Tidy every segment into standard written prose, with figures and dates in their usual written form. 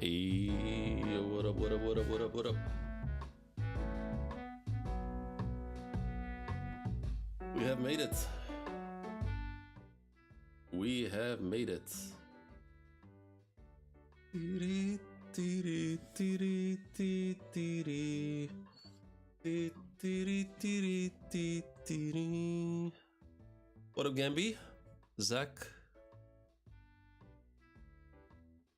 Hey, what up, what up, what up, what up, what up? We have made it. We have made it. What up, Gambi? Zach?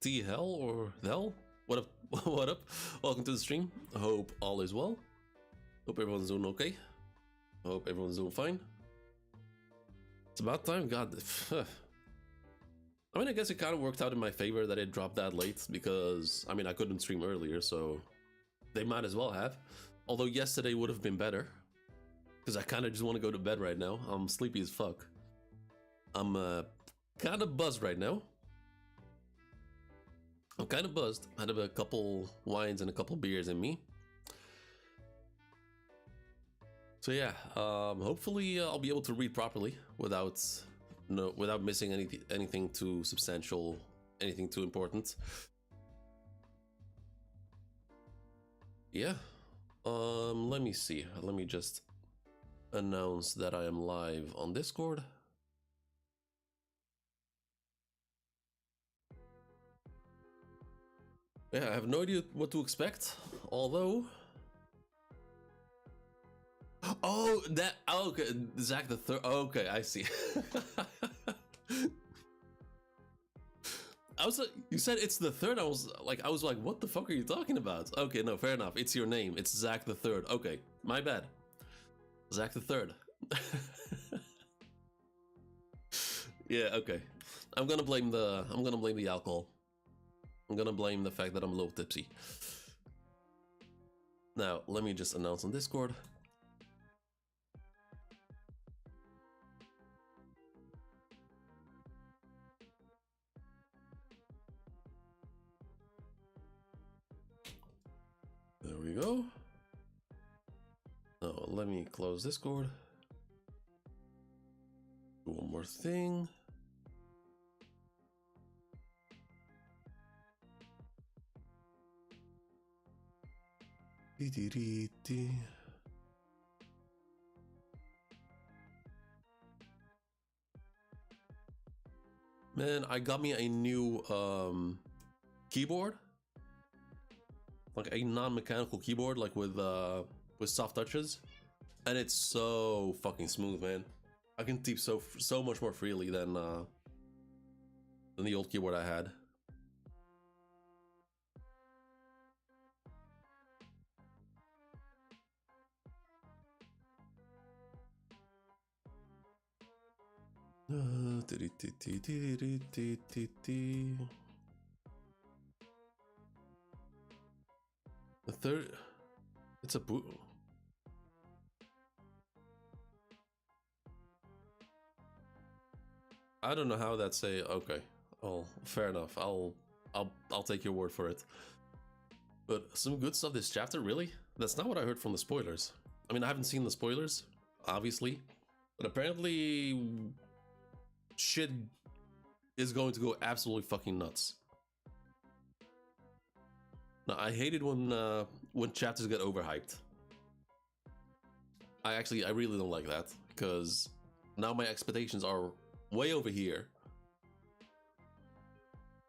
T Hell or Hell? What up? What up? Welcome to the stream. I hope all is well. Hope everyone's doing okay. I hope everyone's doing fine. It's about time. God. I mean, I guess it kind of worked out in my favor that it dropped that late because, I mean, I couldn't stream earlier, so they might as well have. Although yesterday would have been better because I kind of just want to go to bed right now. I'm sleepy as fuck. I'm kind of buzzed right now. I'm kind of buzzed. I had a couple wines and a couple beers in me. So yeah, hopefully I'll be able to read properly without missing anything too substantial, anything too important. Yeah. Let me see. Let me just announce that I am live on Discord. Yeah, I have no idea what to expect, although... Oh, that... Oh, okay, Zach the Third... Okay, I see. I was like, you said it's the third. I was like, what the fuck are you talking about? Okay, no, fair enough. It's your name. It's Zach the Third. Okay, my bad. Zach the Third. Yeah, okay. I'm gonna blame the alcohol. I'm gonna blame the fact that I'm a little tipsy. Now, let me just announce on Discord. There we go. Now, let me close Discord. Do one more thing. Man, I got me a new keyboard, like a non-mechanical keyboard, like with soft touches, and it's so fucking smooth, man. I can type so much more freely than the old keyboard I had. The third, it's a boot. I don't know how that's a okay. Oh, fair enough. I'll take your word for it. But some good stuff this chapter, really? That's not what I heard from the spoilers. I mean, I haven't seen the spoilers, obviously, but apparently shit is going to go absolutely fucking nuts. Now, I hate it when chapters get overhyped. I really don't like that, because now my expectations are way over here,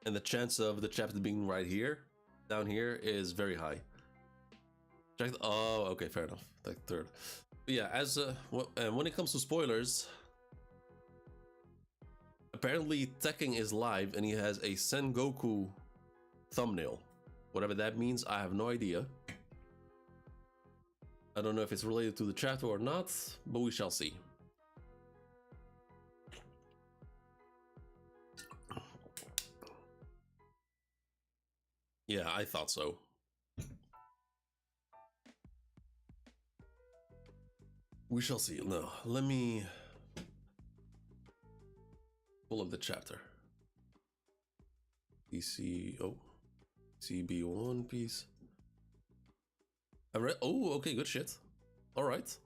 and the chance of the chapter being right here, down here, is very high. Oh, okay, fair enough. Like third. But yeah, as when it comes to spoilers, apparently Tekken is live and he has a Sengoku thumbnail. Whatever that means, I have no idea. I don't know if it's related to the chapter or not, but we shall see. Yeah, I thought so. We shall see. No, let me pull up the chapter. PC, oh, CB1 piece. I read. Oh, okay, good shit. All right.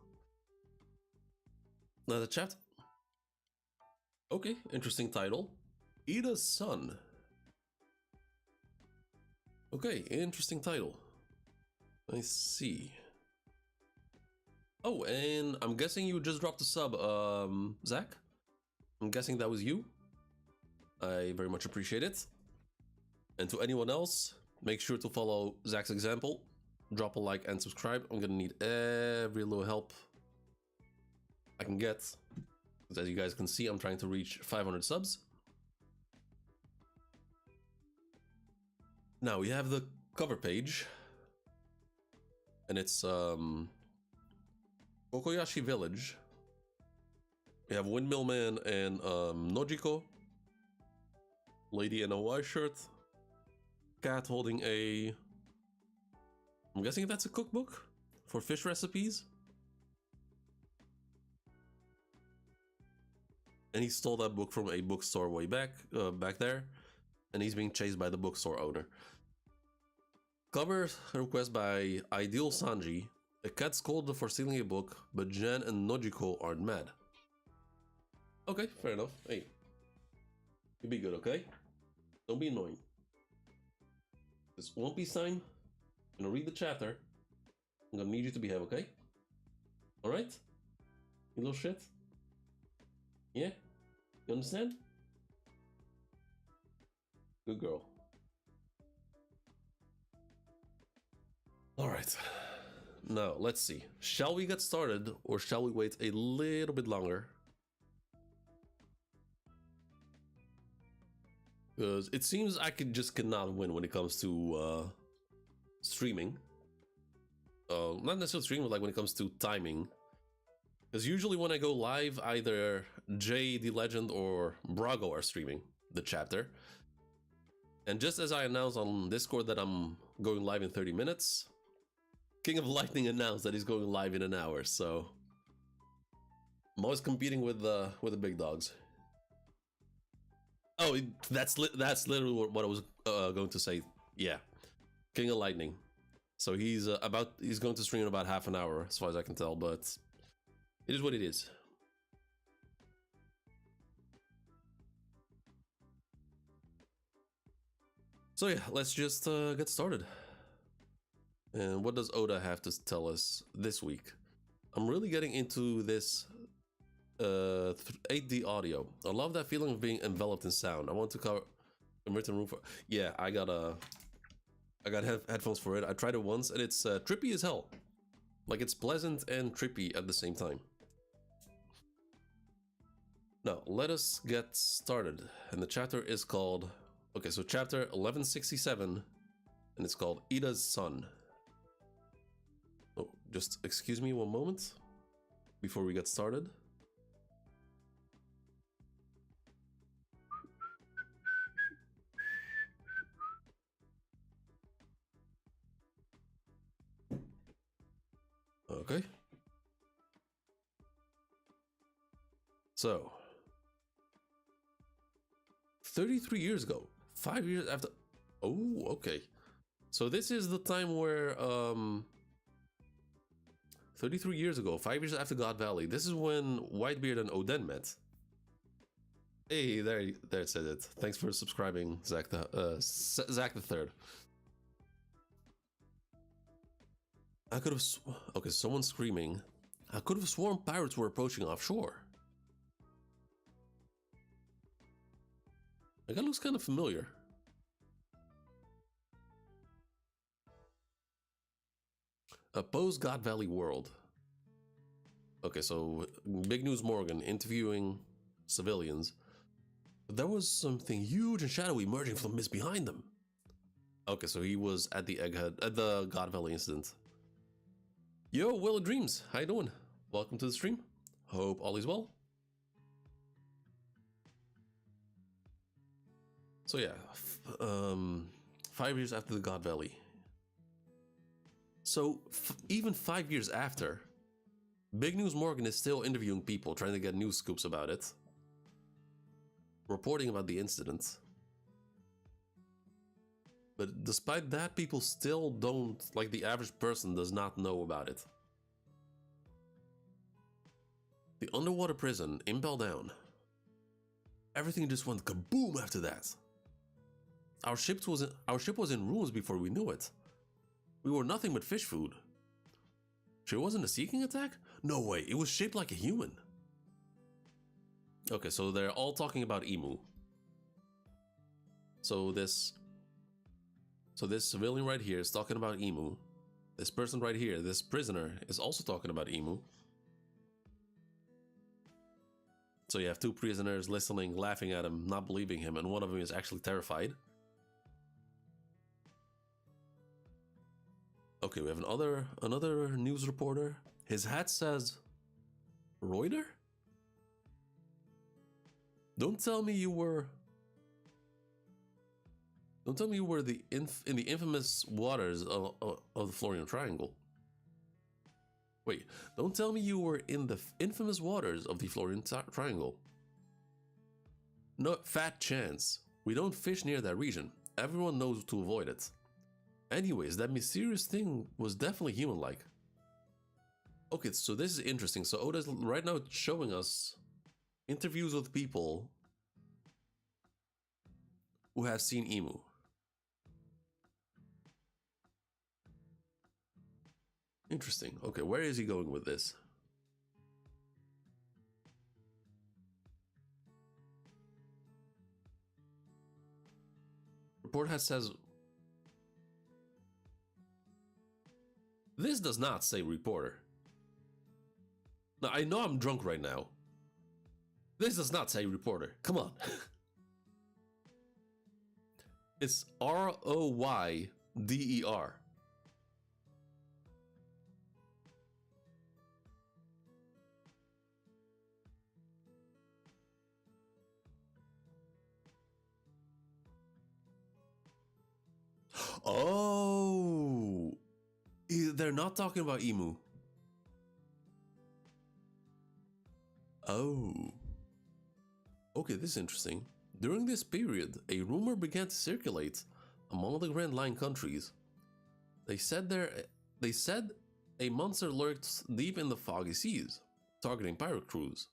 Now the chapter. Okay, interesting title. Ida's son. Okay, interesting title. I see. Oh, and I'm guessing you just dropped a sub, Zach? I'm guessing that was you. I very much appreciate it. And to anyone else, make sure to follow Zach's example. Drop a like and subscribe. I'm gonna need every little help I can get. Because as you guys can see, I'm trying to reach 500 subs. Now we have the cover page. And it's Kokoyashi Village. We have Windmill Man and Nojiko. Lady in a white shirt. Cat holding a... I'm guessing that's a cookbook for fish recipes. And he stole that book from a bookstore way back there. And he's being chased by the bookstore owner. Cover request by Ideal Sanji. A cat scolded for stealing a book, but Jen and Nojiko aren't mad. Okay, fair enough. Hey, you be good, okay? Don't be annoying. This One Piece time. I'm gonna read the chapter. I'm gonna need you to behave, okay? Alright? You little shit? Yeah? You understand? Good girl. Alright. Now, let's see. Shall we get started, or shall we wait a little bit longer? Because it seems I cannot win when it comes to streaming. Not necessarily streaming, but like when it comes to timing. Because usually when I go live, either Jay, the Legend, or Brago are streaming the chapter. And just as I announced on Discord that I'm going live in 30 minutes, King of Lightning announced that he's going live in an hour, so I'm always competing with the big dogs. Oh, that's literally what I was going to say. Yeah, King of Lightning. So he's going to stream in about half an hour, as far as I can tell. But it is what it is. So yeah, let's just get started. And what does Oda have to tell us this week? I'm really getting into this 8D audio. I love that feeling of being enveloped in sound. I want to cover a written room for... Yeah, I got headphones for it. I tried it once and it's trippy as hell. Like, it's pleasant and trippy at the same time. Now, let us get started. And the chapter is called... Okay, so chapter 1167, and it's called Ida's Son. Oh, just excuse me one moment before we get started. Okay. So, 33 years ago, 5 years after... Oh, okay. So this is the time where, 33 years ago, 5 years after God Valley, this is when Whitebeard and Oden met. Hey, there it says it. Thanks for subscribing, Zach the Third. I could have... Okay, someone's screaming. I could have sworn pirates were approaching offshore. Like, that looks kind of familiar. A post-God Valley world. Okay, so Big News Morgan interviewing civilians. But there was something huge and shadowy emerging from the mist behind them. Okay, so he was at the Egghead, at the God Valley incident. Yo, Will of Dreams, how you doing? Welcome to the stream. Hope all is well. So yeah, 5 years after the God Valley. So even 5 years after, Big News Morgan is still interviewing people, trying to get news scoops about it, reporting about the incident. But despite that, people still don't, like the average person does not know about it. The underwater prison, Impel Down. Everything just went kaboom after that. Our ship was in ruins before we knew it. We were nothing but fish food. Sure wasn't a seeking attack? No way, it was shaped like a human. Okay, so they're all talking about Emu. So this civilian right here is talking about Emu. This person right here, this prisoner, is also talking about Emu. So you have two prisoners listening, laughing at him, not believing him, and one of them is actually terrified. Okay, we have another news reporter. His hat says Reuter? Don't tell me you were in the infamous waters of the Florian Triangle. Wait, don't tell me you were in the infamous waters of the Florian Triangle. No fat chance. We don't fish near that region. Everyone knows to avoid it. Anyways, that mysterious thing was definitely human-like. Okay, so this is interesting. So Oda's right now showing us interviews with people who have seen Emu. Interesting. Okay, where is he going with this? Report says... This does not say reporter. Now, I know I'm drunk right now. This does not say reporter. Come on. It's R-O-Y-D-E-R. Oh, they're not talking about Emu. Oh. Okay, this is interesting. During this period, a rumor began to circulate among the Grand Line countries. They said a monster lurked deep in the foggy seas, targeting pirate crews.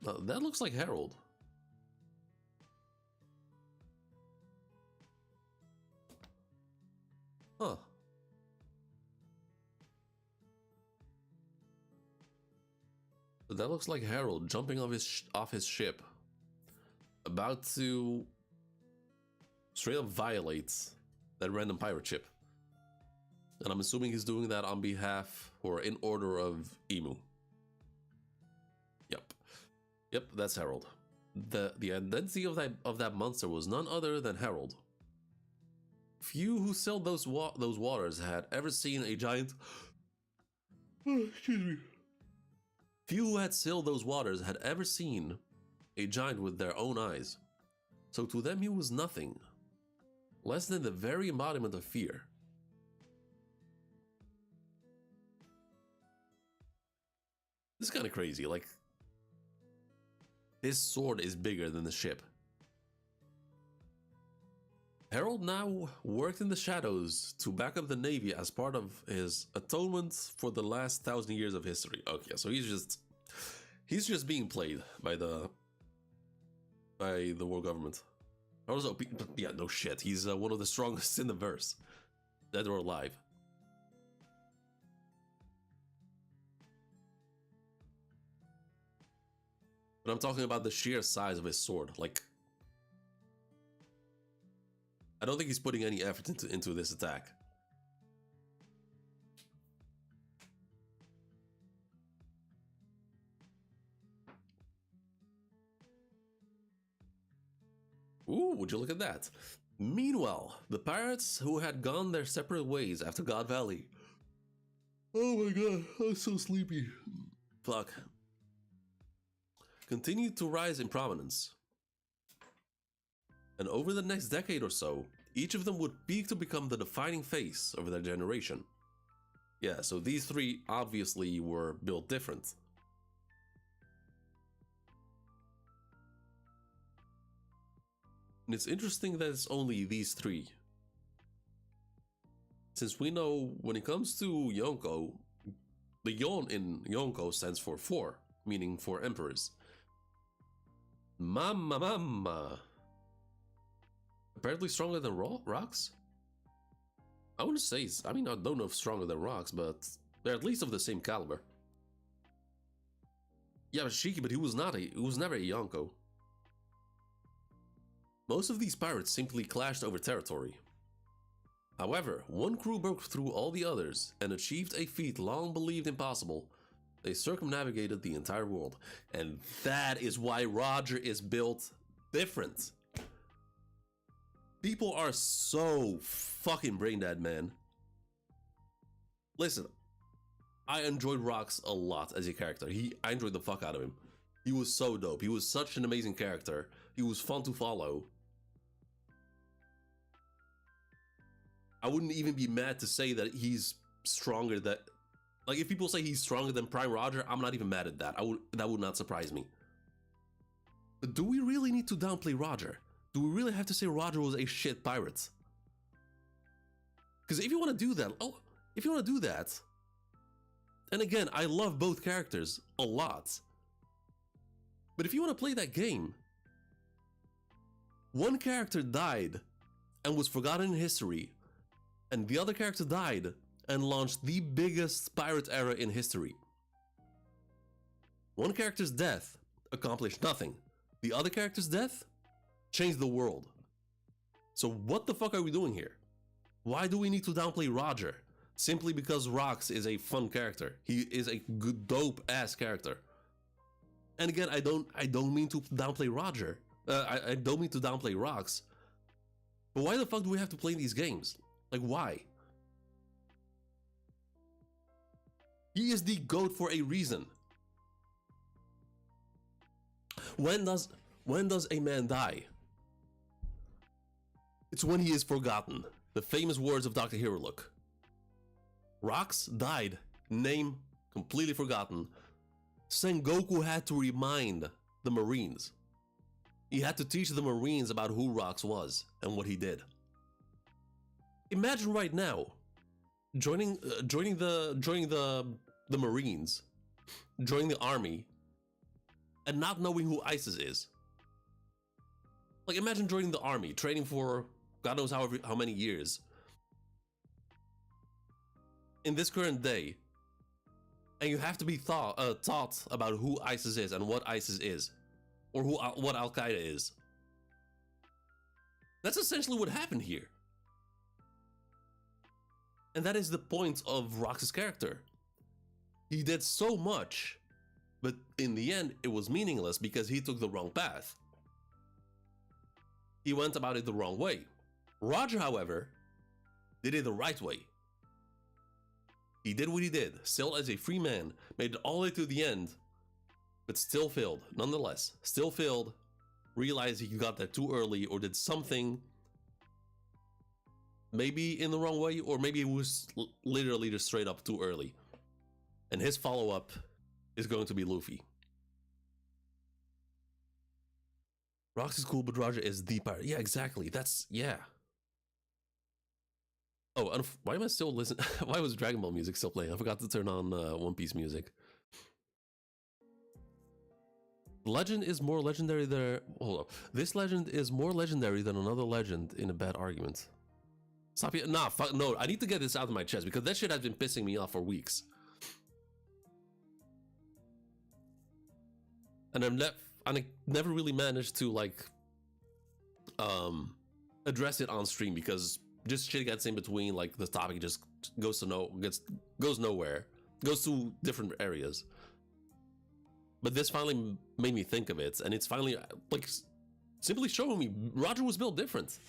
Now, that looks like Harold. Huh. So that looks like Harold jumping off his ship, about to straight up violate that random pirate ship. And I'm assuming he's doing that on behalf or in order of Emu. Yep, that's Harold. The identity of that monster was none other than Harold. Few who sailed those waters had ever seen a giant... excuse me. Few who had sailed those waters had ever seen a giant with their own eyes. So to them he was nothing, less than the very embodiment of fear. This is kind of crazy, like... His sword is bigger than the ship. Harold now worked in the shadows to back up the Navy as part of his atonement for the last 1,000 years of history. Okay, so he's just being played by the world government. Also, yeah, no shit. He's one of the strongest in the verse, dead or alive. But I'm talking about the sheer size of his sword. Like, I don't think he's putting any effort into this attack. Ooh, would you look at that? Meanwhile, the pirates who had gone their separate ways after God Valley. Oh my god, I'm so sleepy. Fuck. Continued to rise in prominence. And over the next decade or so, each of them would peak to become the defining face of their generation. Yeah, so these three obviously were built different. And it's interesting that it's only these three. Since we know when it comes to Yonko, the Yon in Yonko stands for 4, meaning 4 emperors. Mamma. Apparently stronger than rocks? I wouldn't say, I mean, I don't know if stronger than rocks, but they're at least of the same caliber. Yeah, but Shiki, but he was never a Yonko. Most of these pirates simply clashed over territory. However, one crew broke through all the others and achieved a feat long believed impossible. They circumnavigated the entire world, and that is why Roger is built different. People are so fucking brain dead, man. Listen, I enjoyed Rox a lot as a character. I enjoyed the fuck out of him. He was so dope. He was such an amazing character. He was fun to follow. I wouldn't even be mad to say that he's stronger than... Like, if people say he's stronger than Prime Roger, I'm not even mad at that. That would not surprise me. But do we really need to downplay Roger? Do we really have to say Roger was a shit pirate? Because if you want to do that, and again, I love both characters a lot. But if you want to play that game, one character died and was forgotten in history, and the other character died and launched the biggest pirate era in history. One character's death accomplished nothing. The other character's death changed the world. So what the fuck are we doing here? Why do we need to downplay Roger? Simply because Rox is a fun character. He is a good, dope-ass character. And again, I don't mean to downplay Roger. I don't mean to downplay Rox. But why the fuck do we have to play these games? Like, why? He is the GOAT for a reason. When does a man die? It's when he is forgotten. The famous words of Dr. Hiruluk. Rox died, name completely forgotten. Sengoku had to remind the Marines. He had to teach the Marines about who Rox was and what he did. Imagine right now joining the Marines, joining the army, and not knowing who ISIS is. Like, imagine joining the army, training for God knows how many years. In this current day, and you have to be taught about who ISIS is and what ISIS is, or what Al Qaeda is. That's essentially what happened here, and that is the point of Rox's character. He did so much, but in the end, it was meaningless because he took the wrong path. He went about it the wrong way. Roger, however, did it the right way. He did what he did, still as a free man, made it all the way to the end, but still failed, nonetheless. Still failed, realized he got there too early or did something maybe in the wrong way, or maybe it was literally just straight up too early. And his follow-up is going to be Luffy. Rox is cool, but Roger is the pirate. Yeah, exactly. Yeah. Oh, why am I still listening? Why was Dragon Ball music still playing? I forgot to turn on One Piece music. Legend is more legendary than... Hold up. This legend is more legendary than another legend in a bad argument. Stop it. Nah, fuck, no. I need to get this out of my chest because that shit has been pissing me off for weeks. And I never really managed to, like, address it on stream because just shit gets in between. Like, the topic just goes nowhere, goes to different areas. But this finally made me think of it, and it's finally, like, simply showing me Roger was built different.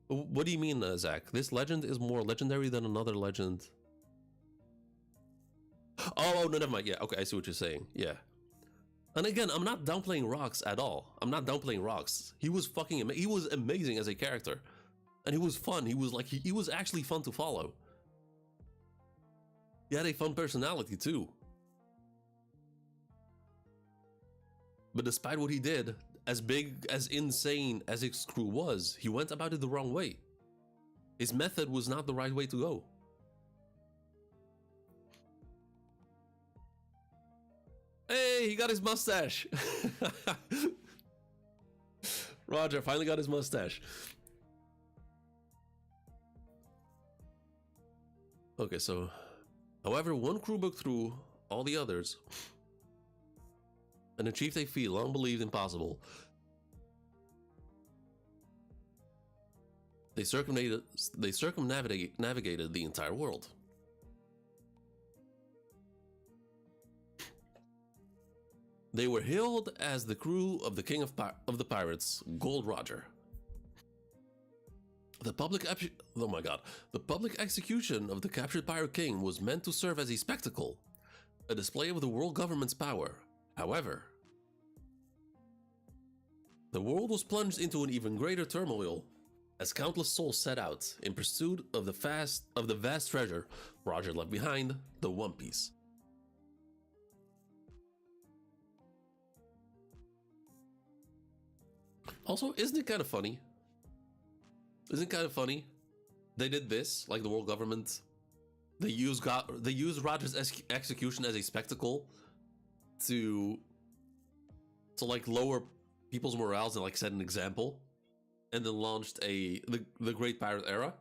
What do you mean, Zach? This legend is more legendary than another legend. Oh, no, never mind. Yeah, okay, I see what you're saying. Yeah. And again, I'm not downplaying Rox at all. I'm not downplaying Rox. He was fucking he was amazing as a character. And he was fun. He was like, he was actually fun to follow. He had a fun personality too. But despite what he did, as big, as insane as his crew was, he went about it the wrong way. His method was not the right way to go. Hey, he got his mustache. Roger finally got his mustache. Okay, so however, one crew broke through all the others and achieved a feat long believed impossible. They circumnavigated the entire world. They were hailed as the crew of the king of the pirates, Gold Roger. The public execution of the captured pirate king was meant to serve as a spectacle, a display of the world government's power. However, the world was plunged into an even greater turmoil as countless souls set out in pursuit of the vast treasure Roger left behind, the One Piece. Also, isn't it kind of funny? Isn't it kind of funny? They did this, like the world government. They used Roger's execution as a spectacle to like lower people's morals and like set an example, and then launched the Great Pirate Era.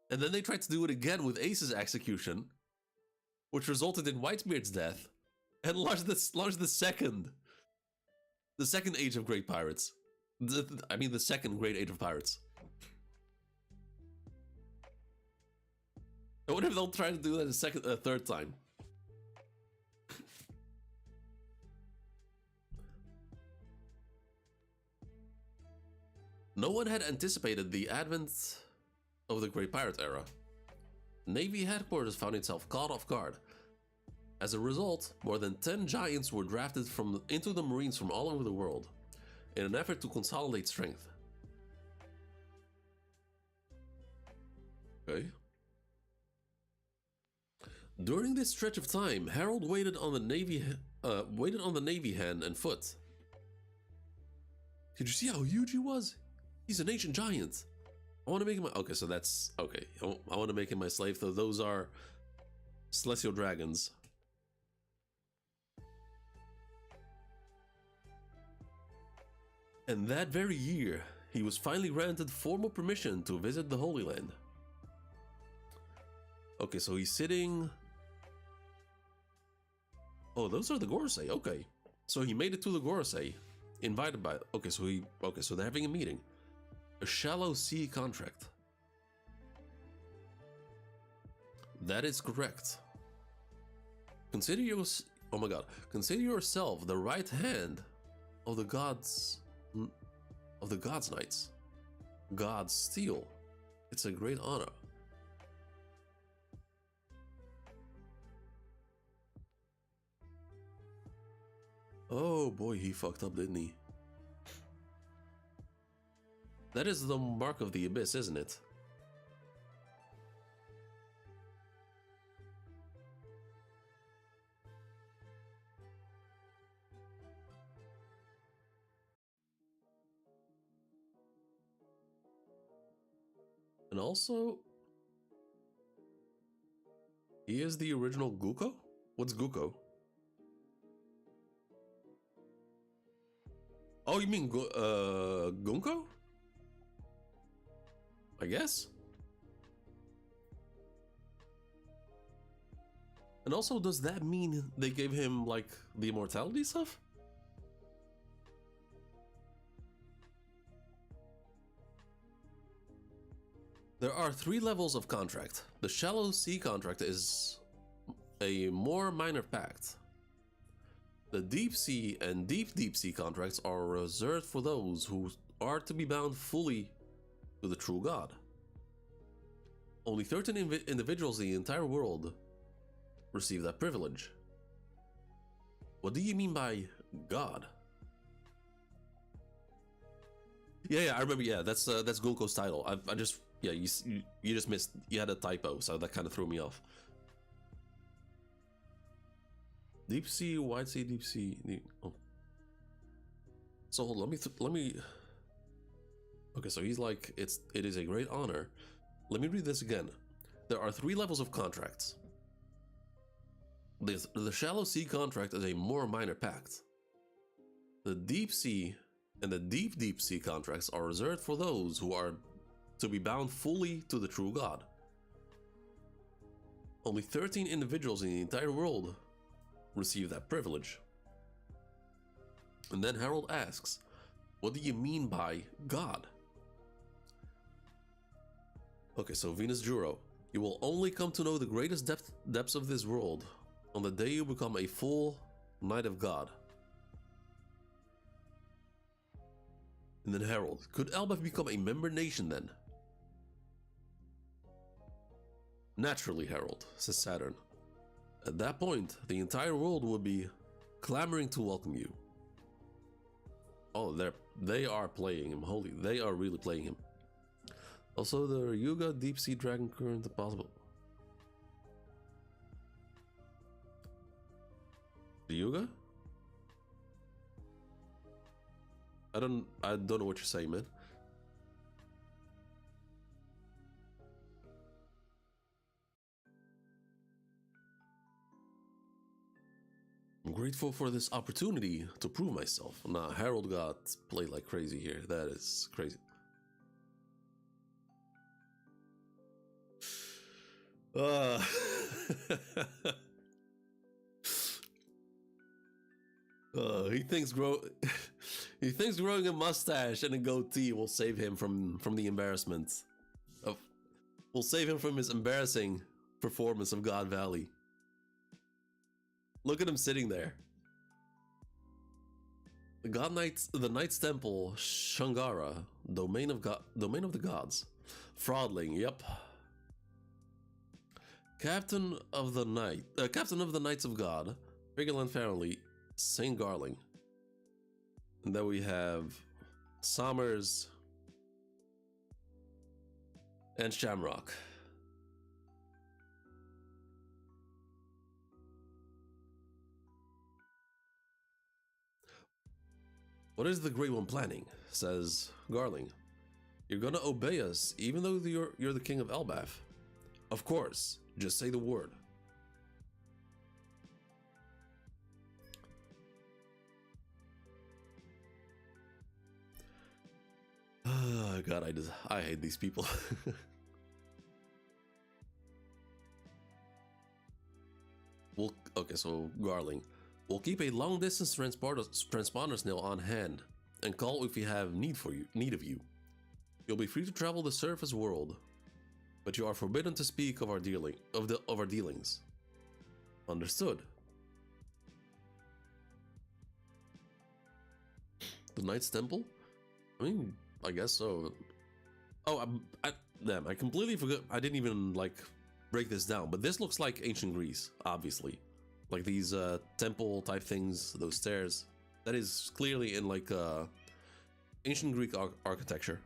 And then they tried to do it again with Ace's execution, which resulted in Whitebeard's death, and launched the second age of Great Pirates. The second Great Age of Pirates. I wonder if they'll try to do that a third time. No one had anticipated the advent of the Great Pirate Era. Navy headquarters found itself caught off guard. As a result, more than 10 giants were drafted into the Marines from all over the world, in an effort to consolidate strength. Okay. During this stretch of time, Harold waited on the Navy hand and foot. Did you see how huge he was? He's an ancient giant. I want to make him okay, so that's okay. I want to make him my slave, though those are celestial dragons. And that very year, he was finally granted formal permission to visit the Holy Land. Okay, so he's sitting... Oh, those are the Gorosei, okay. So he made it to the Gorosei, invited by... Okay, so they're having a meeting. A shallow sea contract. That is correct. Consider yourself the right hand of the gods... of the God's Knights. God's Steel. It's a great honor. Oh boy, he fucked up, didn't he? That is the mark of the abyss, isn't it? And also, he is the original Guko? What's Guko? Oh, you mean Gunko? I guess. And also, does that mean they gave him, like, the immortality stuff? There are 3 levels of contract. The shallow sea contract is a more minor pact. The deep sea and deep sea contracts are reserved for those who are to be bound fully to the true God. Only 13 individuals in the entire world receive that privilege. What do you mean by God? Yeah, I remember. Yeah, that's Gunko's title. I just you just missed. You had a typo, so that kind of threw me off. Deep sea, wide sea, deep sea. Oh. So hold on, let me. Okay, so he's like, it is a great honor. Let me read this again. There are 3 levels of contracts. The shallow sea contract is a more minor pact. The deep sea and the deep sea contracts are reserved for those who are to be bound fully to the true God. Only 13 individuals in the entire world receive that privilege. And then Harold asks, what do you mean by God? Okay, so Venus Juro, you will only come to know the greatest depths of this world on the day you become a full Knight of God. And then Harold, could elbaf become a member nation then? Naturally, Harold, says Saturn. At that point, the entire world would be clamoring to welcome you. Oh, they are playing him. Holy, they are really playing him. Also, the Yuga Deep Sea Dragon Current possible. The Yuga? I don't know what you're saying, man. I'm grateful for this opportunity to prove myself. Nah, Harold got played like crazy here. That is crazy. He thinks growing a mustache and a goatee will save him from the embarrassment of will save him from his embarrassing performance of God Valley. Look at him sitting there. The Knight's Temple, Shangara, domain of the gods. Fraudling, yep. Captain of the Knights of God, Figureland family, Saint Garling. And then we have Sommers and Shamrock. What is the Great One planning? Says Garling. You're gonna obey us, even though you're the king of elbaf. Of course, just say the word. God, I hate these people. Okay, so Garling. We'll keep a long distance transponder snail on hand and call if we have need of you. You'll be free to travel the surface world, but you are forbidden to speak of our dealings. Understood. The Knight's Temple? I mean, I guess so. Oh, damn, I completely forgot. I didn't even, like, break this down, but this looks like ancient Greece, obviously. Like these temple type things, those stairs. That is clearly in, like, ancient Greek architecture.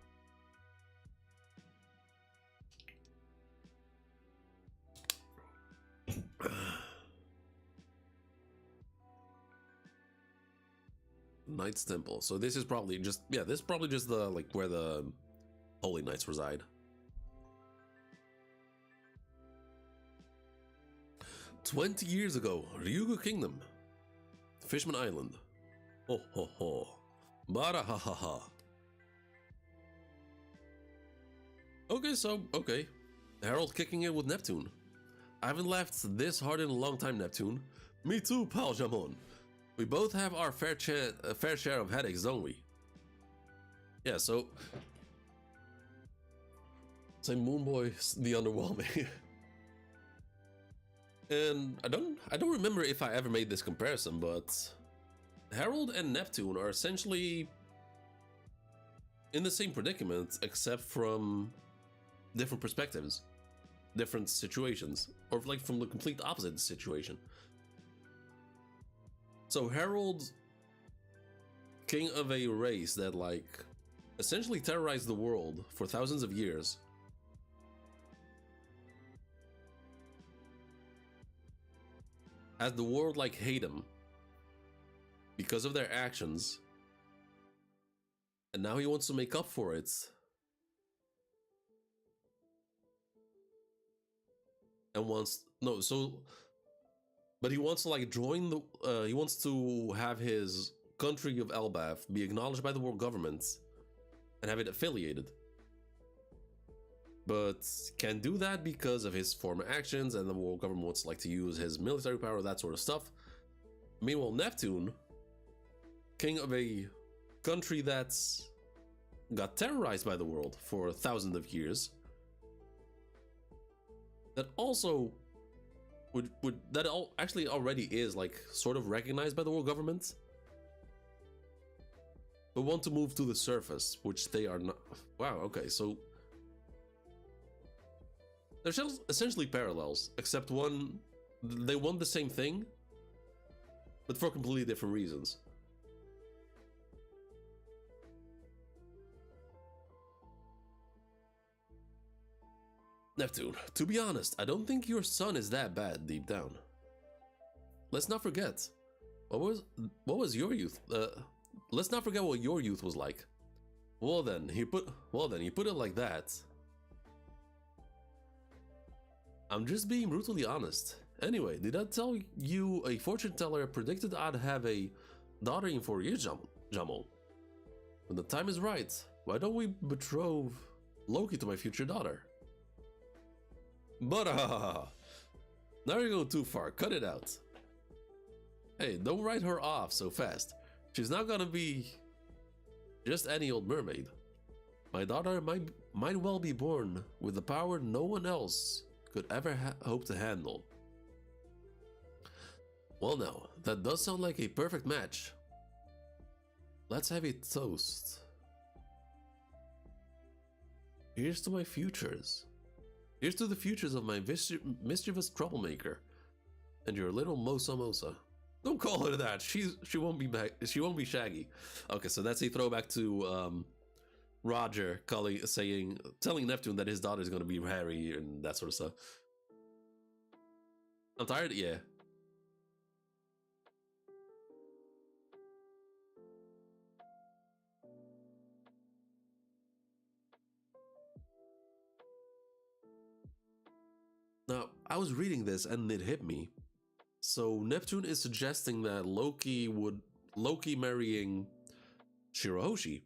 Knight's Temple. So this is probably just, yeah, this is probably just the, like, where the Holy Knights reside. "20 years ago, Ryugu Kingdom, Fishman Island. Ho ho ho. Bara ha ha ha." Okay. Harold kicking it with Neptune. "I haven't laughed this hard in a long time, Neptune." "Me too, pal Jamon. We both have our fair share of headaches, don't we?" Yeah, so say Moonboy the underwhelming. And I don't remember if I ever made this comparison, but Harold and Neptune are essentially in the same predicament, except from different perspectives, different situations, or like from the complete opposite situation. So Harold, king of a race that, like, essentially terrorized the world for thousands of years, has the world, like, hate him because of their actions, and now he wants to make up for it. And but he wants to, like, join he wants to have his country of elbaf be acknowledged by the world government and have it affiliated. but can't do that because of his former actions, and the world government wants like to use his military power, that sort of stuff. Meanwhile, Neptune, king of a country that's got terrorized by the world for thousands of years, that also would that all actually already is like sort of recognized by the world government, but want to move to the surface, which they are not. Wow, okay, so there's essentially parallels, except one, they want the same thing, but for completely different reasons. Neptune, to be honest, I don't think your son is that bad deep down. Let's not forget, what was your youth? Let's not forget what your youth was like. Well then, you put it like that. I'm just being brutally honest. Anyway, did I tell you a fortune teller predicted I'd have a daughter in 4 years, Jamal? When the time is right, why don't we betroth Loki to my future daughter? But now you're going too far, cut it out. Hey, don't write her off so fast. She's not gonna be just any old mermaid. My daughter might well be born with the power no one else could ever hope to handle. Well now, that does sound like a perfect match. Let's have a toast. Here's to my futures. Here's to the futures of my mischievous troublemaker and your little Mosa. Don't call her that. She won't be back. She won't be Shaggy. Okay, so that's a throwback to Roger telling Neptune that his daughter is going to be Harry and that sort of stuff. I'm tired. Yeah. Now, I was reading this and it hit me. So Neptune is suggesting that Loki marrying Shirahoshi.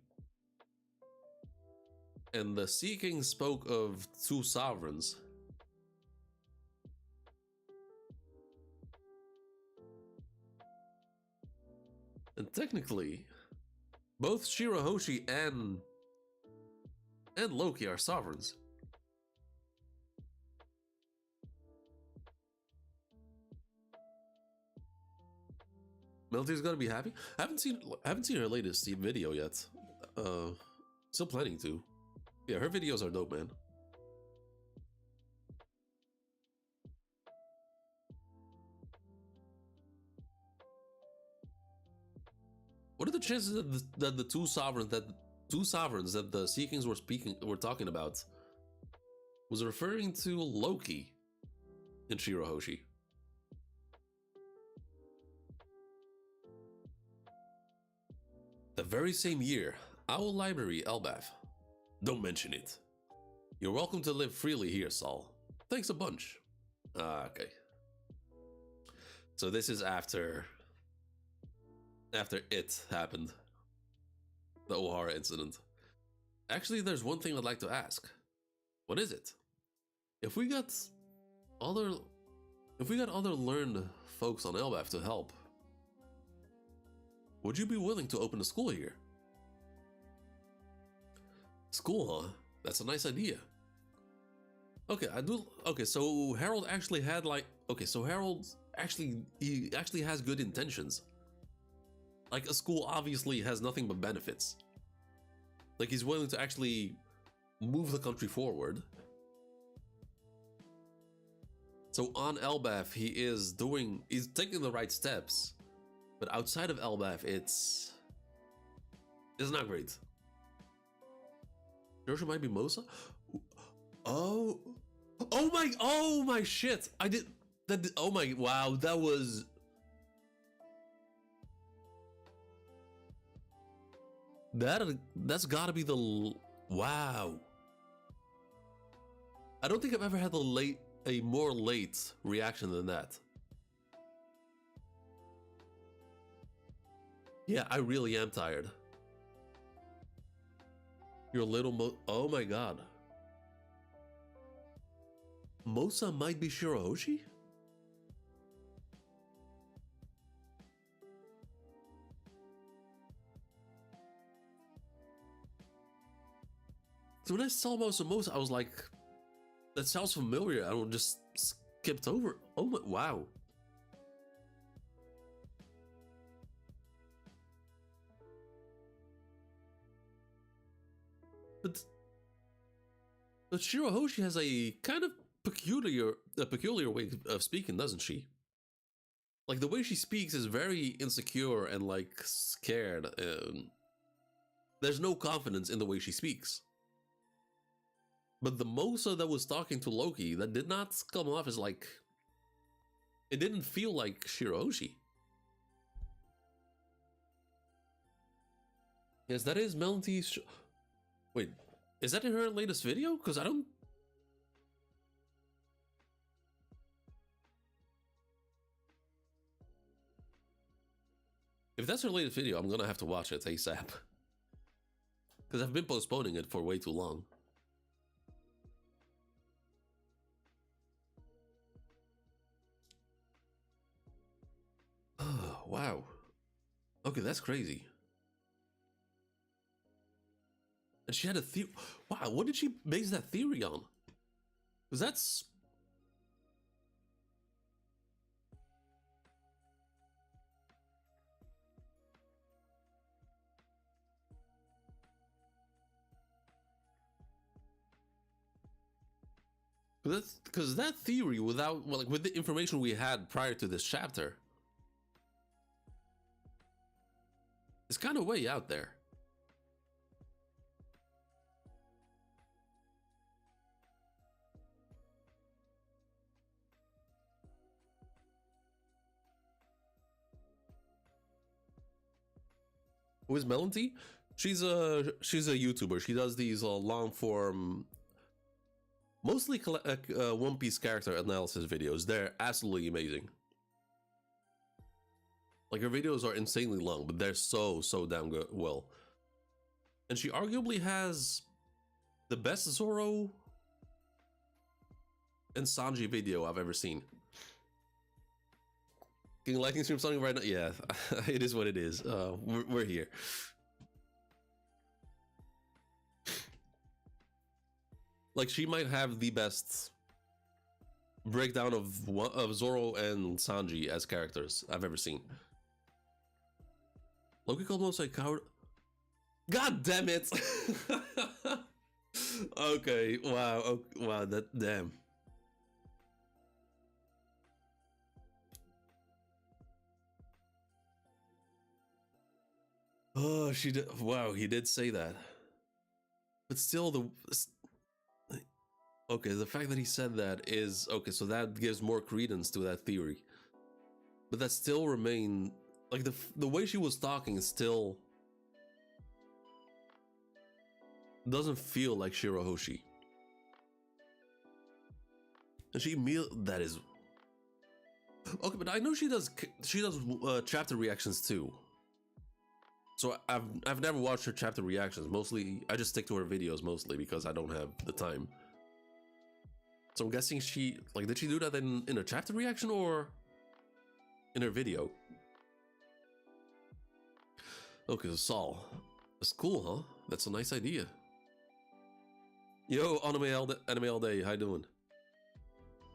And the Sea King spoke of 2 sovereigns. And technically, both Shirahoshi and Loki are sovereigns. Melty's gonna be happy. I haven't seen her latest video yet. Still planning to. Yeah, her videos are dope, man. What are the chances that the two sovereigns that the Sea Kings were talking about was referring to Loki and Shirahoshi? The very same year, Owl Library, elbaf. Don't mention it. You're welcome to live freely here, Saul. Thanks a bunch. Okay. So this is after it happened. The O'Hara incident. Actually, there's one thing I'd like to ask. What is it? If we got other learned folks on elbaf to help, would you be willing to open a school here? School, huh? That's a nice idea. Okay, so Harold actually had Harold actually has good intentions. Like, a school obviously has nothing but benefits. Like, he's willing to actually move the country forward. So on elbaf, he's taking the right steps. But outside of elbaf, it's not great. Georgia might be Mosa? Oh my shit! I did that. Oh my, wow, that was. That's gotta be the, wow. I don't think I've ever had a more late reaction than that. Yeah, I really am tired. Your little oh my god. Mosa might be Shirahoshi? So when I saw Mosa, I was like, that sounds familiar. I just skipped over. Oh my, wow. But Shirahoshi has a kind of peculiar way of speaking, doesn't she? Like the way she speaks is very insecure and like scared. There's no confidence in the way she speaks. But the Mosa that was talking to Loki, that did not come off as like... It didn't feel like Shirahoshi. Yes, that is Melante's... Wait, is that in her latest video? Because I don't... If that's her latest video, I'm gonna have to watch it ASAP. Because I've been postponing it for way too long. Oh, wow. Okay, that's crazy. And she had a theory. Wow, what did she base that theory on? Because that's... Because that theory, without, well, like with the information we had prior to this chapter, is kind of way out there. Who is Melanie? She's a YouTuber. She does these long form, mostly One Piece character analysis videos. They're absolutely amazing. Like her videos are insanely long, but they're so damn good. Well, and she arguably has the best Zoro and Sanji video I've ever seen. Getting lighting stream something right now? Yeah, it is what it is. We're here. Like she might have the best breakdown of Zoro and Sanji as characters I've ever seen. Loki called Mosa a coward. God damn it! Okay, wow, oh, wow, that damn. Oh, she did. Wow, he did say that. But still, okay, the fact that he said that is okay. So that gives more credence to that theory. But that still remain like the way she was talking is still doesn't feel like Shirahoshi. And that is okay. But I know she does chapter reactions too. So I've never watched her chapter reactions. Mostly, I just stick to her videos mostly because I don't have the time. So I'm guessing did she do that in a chapter reaction or in her video? Okay, so Saul. That's cool, huh? That's a nice idea. Yo, anime all day. How you doing?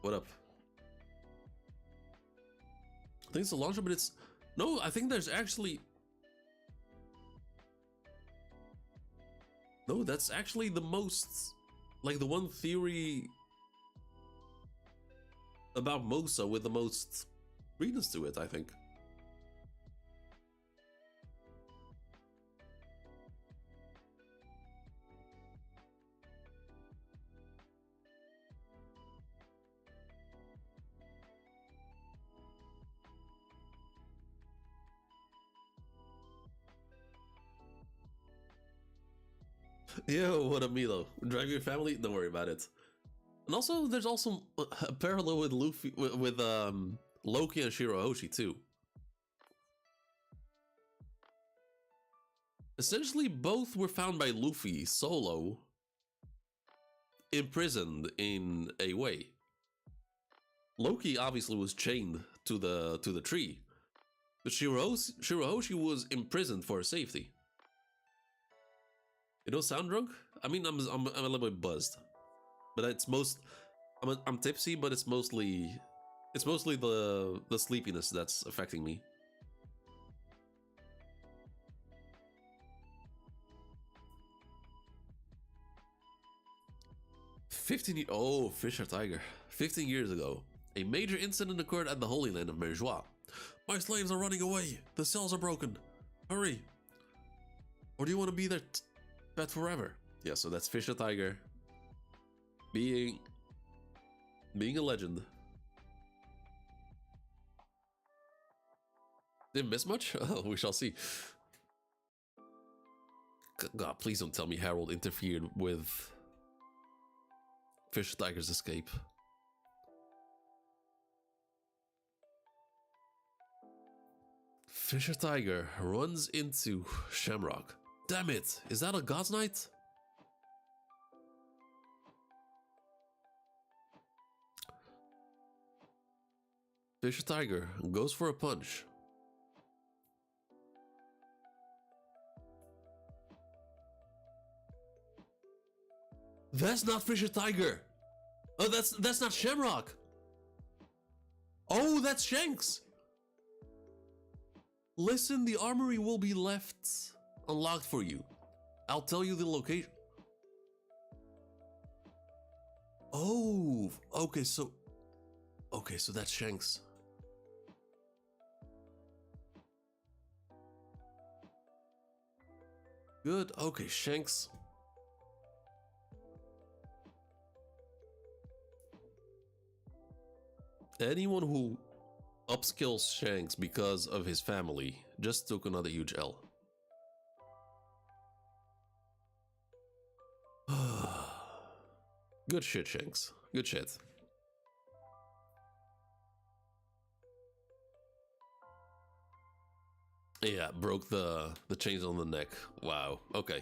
What up? I think it's a launcher, but it's no. I think there's actually. No, that's actually the most, like the one theory about Mosa with the most credence to it, I think. Yo, what up, Milo? Drive your family? Don't worry about it. And also, there's also a parallel with Luffy, with Loki and Shirahoshi too. Essentially, both were found by Luffy solo, imprisoned in a way. Loki obviously was chained to the tree, but Shirahoshi was imprisoned for safety. You don't sound drunk? I mean, I'm a little bit buzzed, but it's most I'm tipsy, but it's mostly the sleepiness that's affecting me. 15 oh, Fisher Tiger. 15 years ago, a major incident occurred at the Holy Land of Merjois. My slaves are running away. The cells are broken. Hurry. Or do you want to be their pet forever? Yeah, so that's Fisher Tiger being a legend. Didn't miss much? Oh, we shall see. God, please don't tell me Harold interfered with Fisher Tiger's escape. Fisher Tiger runs into Shamrock. Damn it, is that a God's Knight? Fisher Tiger goes for a punch. That's not Fisher Tiger. Oh, that's not Shamrock. Oh, that's Shanks. Listen, the armory will be left unlocked for you. I'll tell you the location. Oh, okay, so that's Shanks. Good. Okay, Shanks. Anyone who upskills Shanks because of his family just took another huge L. Good shit, Shanks. Good shit. Yeah, broke the chains on the neck. Wow. Okay.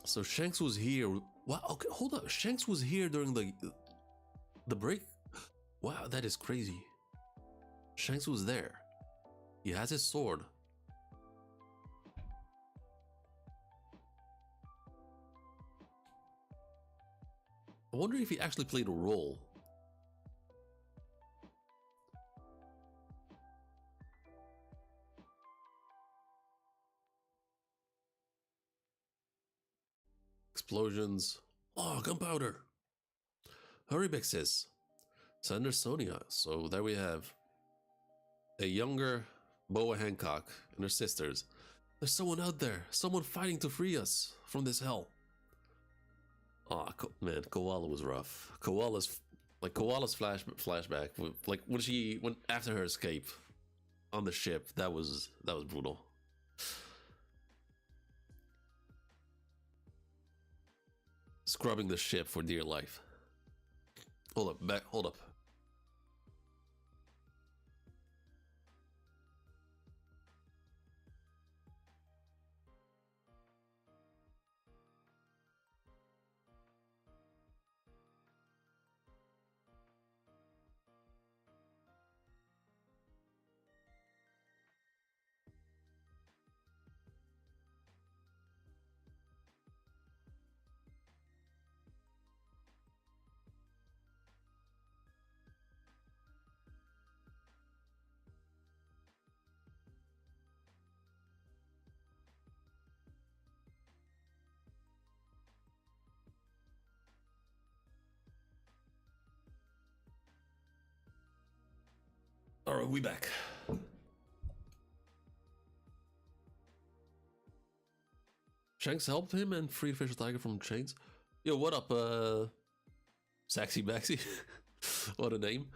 So Shanks was here. Wow. Okay, hold up. Shanks was here during the break. Wow, that is crazy. Shanks was there. He has his sword. I wonder if he actually played a role. Explosions. Oh, gunpowder. Hurry, Bexis. Sender Sonia. So there we have a younger Boa Hancock and her sisters. There's someone out there. Someone fighting to free us from this hell. Oh, man, Koala was rough. Koala's flashback, like when after her escape on the ship, that was brutal. Scrubbing the ship for dear life. Hold up. Alright, we back. Shanks helped him and freed Fisher Tiger from chains. Yo, what up, Saxy Baxy? What a name.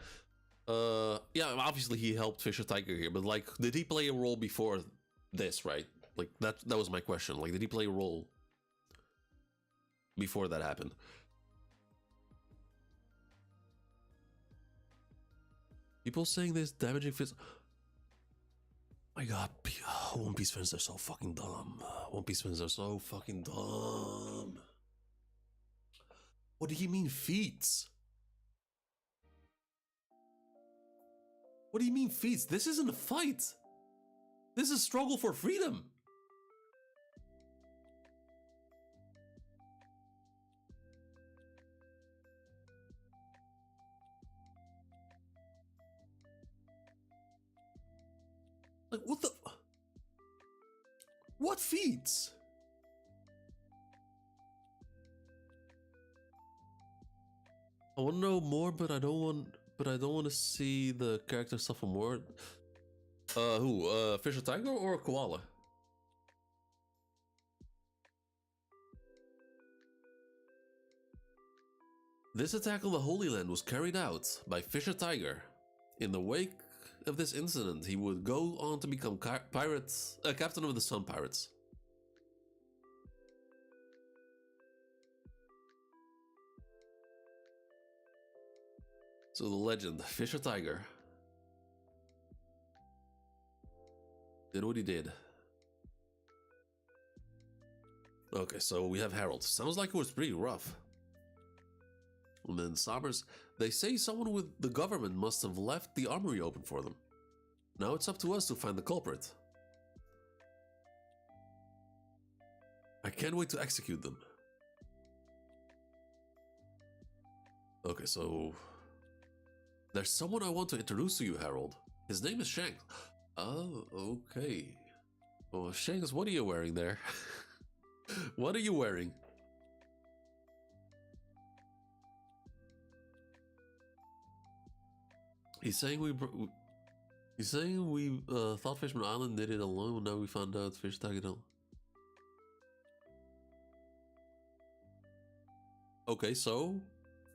Yeah, obviously he helped Fisher Tiger here, but like, did he play a role before this, right? Like, that was my question. Like, did he play a role before that happened? People saying this damaging fist. My god, One Piece fans are so fucking dumb. One Piece fans are so fucking dumb. What do you mean feats? What do you mean feats? This isn't a fight. This is struggle for freedom. Like, what the... What feats? I want to know more, but I don't want to see the character suffer more. Who? Fish or tiger or koala? This attack on the Holy Land was carried out by Fisher Tiger. In the wake of this incident, he would go on to become captain of the Sun Pirates. So the legend, Fisher Tiger, did what he did. Okay, so we have Harold. Sounds like it was pretty rough. And then Sommers, they say someone with the government must have left the armory open for them. Now it's up to us to find the culprit. I can't wait to execute them. Okay, so... There's someone I want to introduce to you, Harold. His name is Shanks. Oh, okay. Oh, Shanks, what are you wearing there? What are you wearing? He's saying we thought Fishman Island did it alone. Now we found out Fish Tiger don't. Okay, so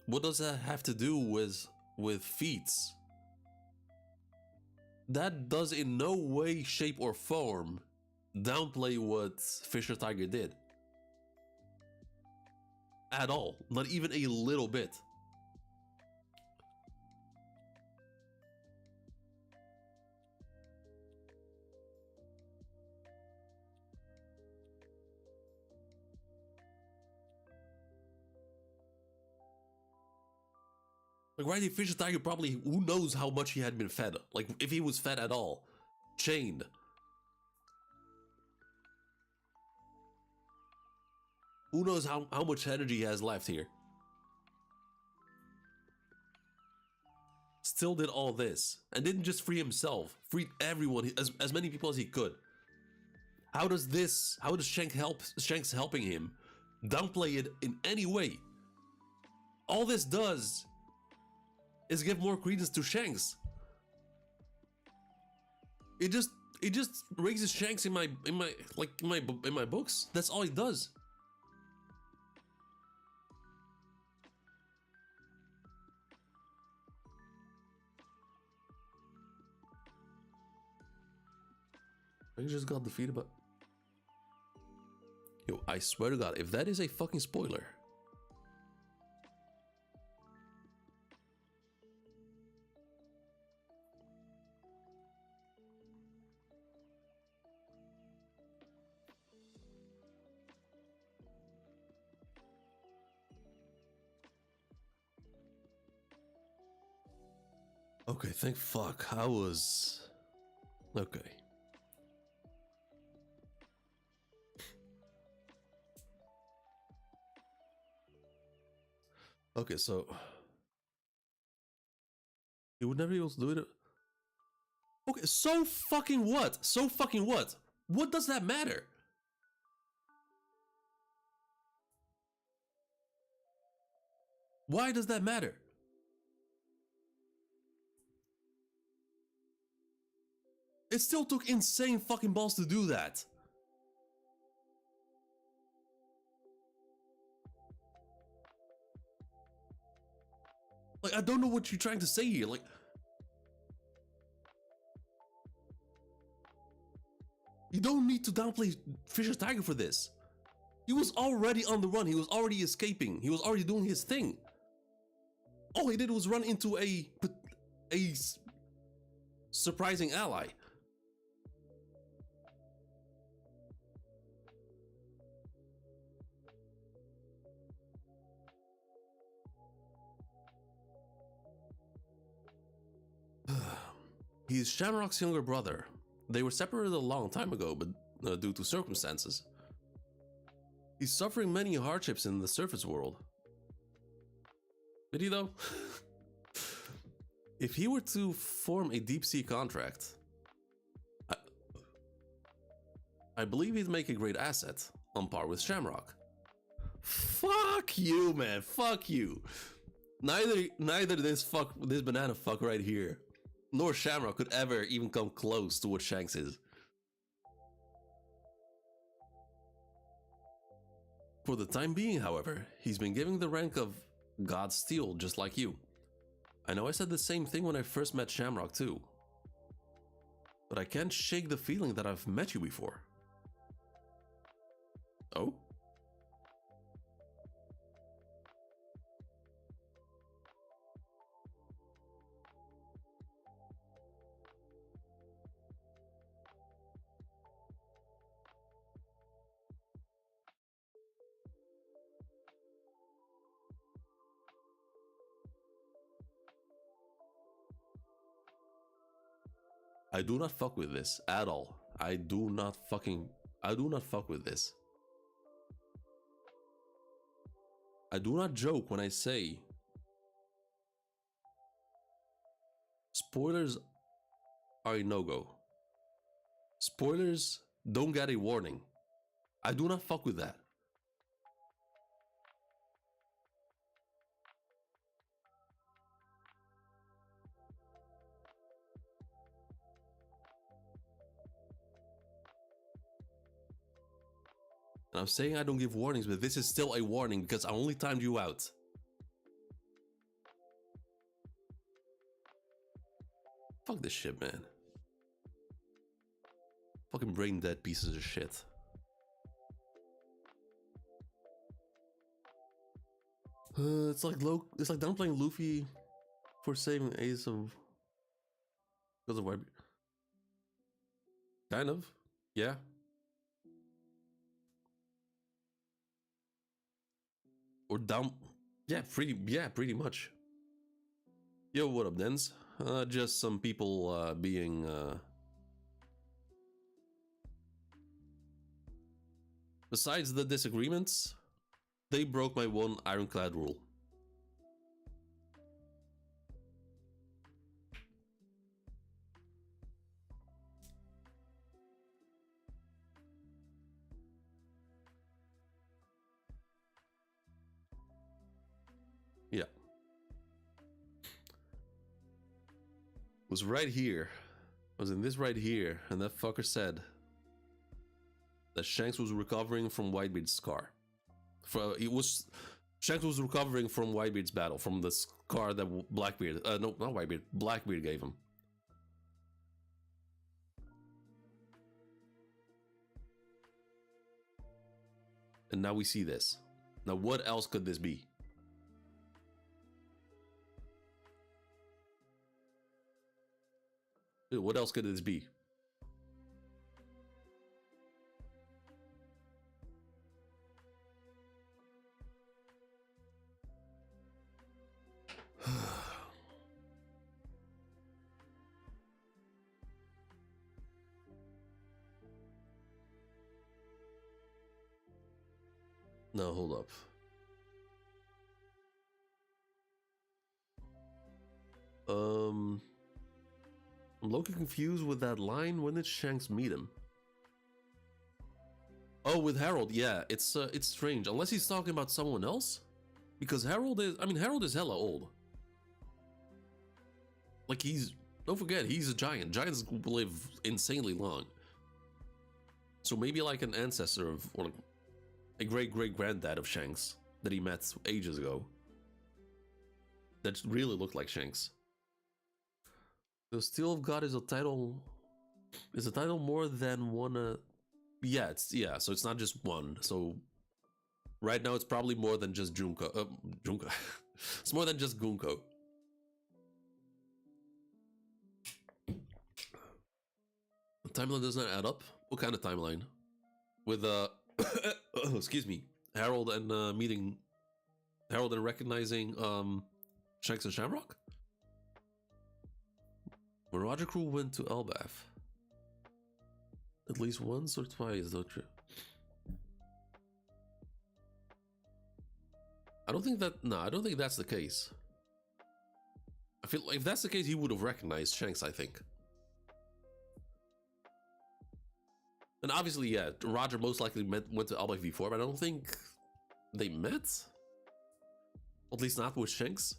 what does that have to do with feats? That does in no way, shape, or form downplay what Fisher Tiger did. At all. Not even a little bit. Like, right, Fisher Tiger probably, who knows how much he had been fed. Like, if he was fed at all. Chained. Who knows how much energy he has left here. Still did all this. And didn't just free himself. Freed everyone, as many people as he could. How does Shanks helping him downplay it in any way? All this does is give more credence to Shanks. It just raises Shanks in my books. That's all it does. I just got defeated, but yo, I swear to God, if that is a fucking spoiler. Okay, thank fuck. I was... Okay. Okay, so... You would never be able to do it? Okay, so fucking what? So fucking what? What does that matter? Why does that matter? It still took insane fucking balls to do that. Like, I don't know what you're trying to say here. Like, you don't need to downplay Fisher Tiger for this. He was already on the run. He was already escaping. He was already doing his thing. All he did was run into a surprising ally. He's Shamrock's younger brother. They were separated a long time ago, but due to circumstances. He's suffering many hardships in the surface world. Did he though? If he were to form a deep sea contract, I believe he'd make a great asset, on par with Shamrock. Fuck you, man. Fuck you. Neither this banana fuck right here, nor Shamrock could ever even come close to what Shanks is. For the time being, however, he's been given the rank of God Steel, just like you. I know I said the same thing when I first met Shamrock too, but I can't shake the feeling that I've met you before. Oh? I do not fuck with this at all. I do not fuck with this. I do not joke when I say spoilers are a no-go. Spoilers don't get a warning. I do not fuck with that. And I'm saying I don't give warnings, but this is still a warning because I only timed you out. Fuck this shit, man. Fucking brain dead pieces of shit. It's like downplaying Luffy for saving Ace of because of Whitebeard. Kind of, yeah. Or down, yeah, pretty much. Yo, what up, Dens? Just some people being besides the disagreements, they broke my one ironclad rule. Yeah. Was right here. Was in this right here, and that fucker said that Shanks was recovering from Whitebeard's scar. Shanks was recovering from Whitebeard's battle, from the scar that Blackbeard, no, not Whitebeard, Blackbeard gave him. And now we see this. Now what else could this be? Dude, what else could this be? No, hold up. I'm Loki confused with that line. When did Shanks meet him? Oh, with Harold. Yeah, it's strange. Unless he's talking about someone else, because Harold is hella old. Like don't forget, he's a giant. Giants live insanely long. So maybe like an ancestor of, or like a great-great-granddad of Shanks that he met ages ago. That really looked like Shanks. The Steel of God is a title. Is a title more than one? Yeah, so it's not just one. So right now it's probably more than just Junko. Junko. It's more than just Gunko. The timeline does not add up. What kind of timeline? With excuse me, Harold and meeting Harold and recognizing Shanks and Shamrock? When Roger Crew went to elbaf. At least once or twice, don't you? I don't think that. No, I don't think that's the case. I feel like if that's the case, he would have recognized Shanks, I think. And obviously, yeah, Roger most likely went to elbaf before, but I don't think they met. At least not with Shanks.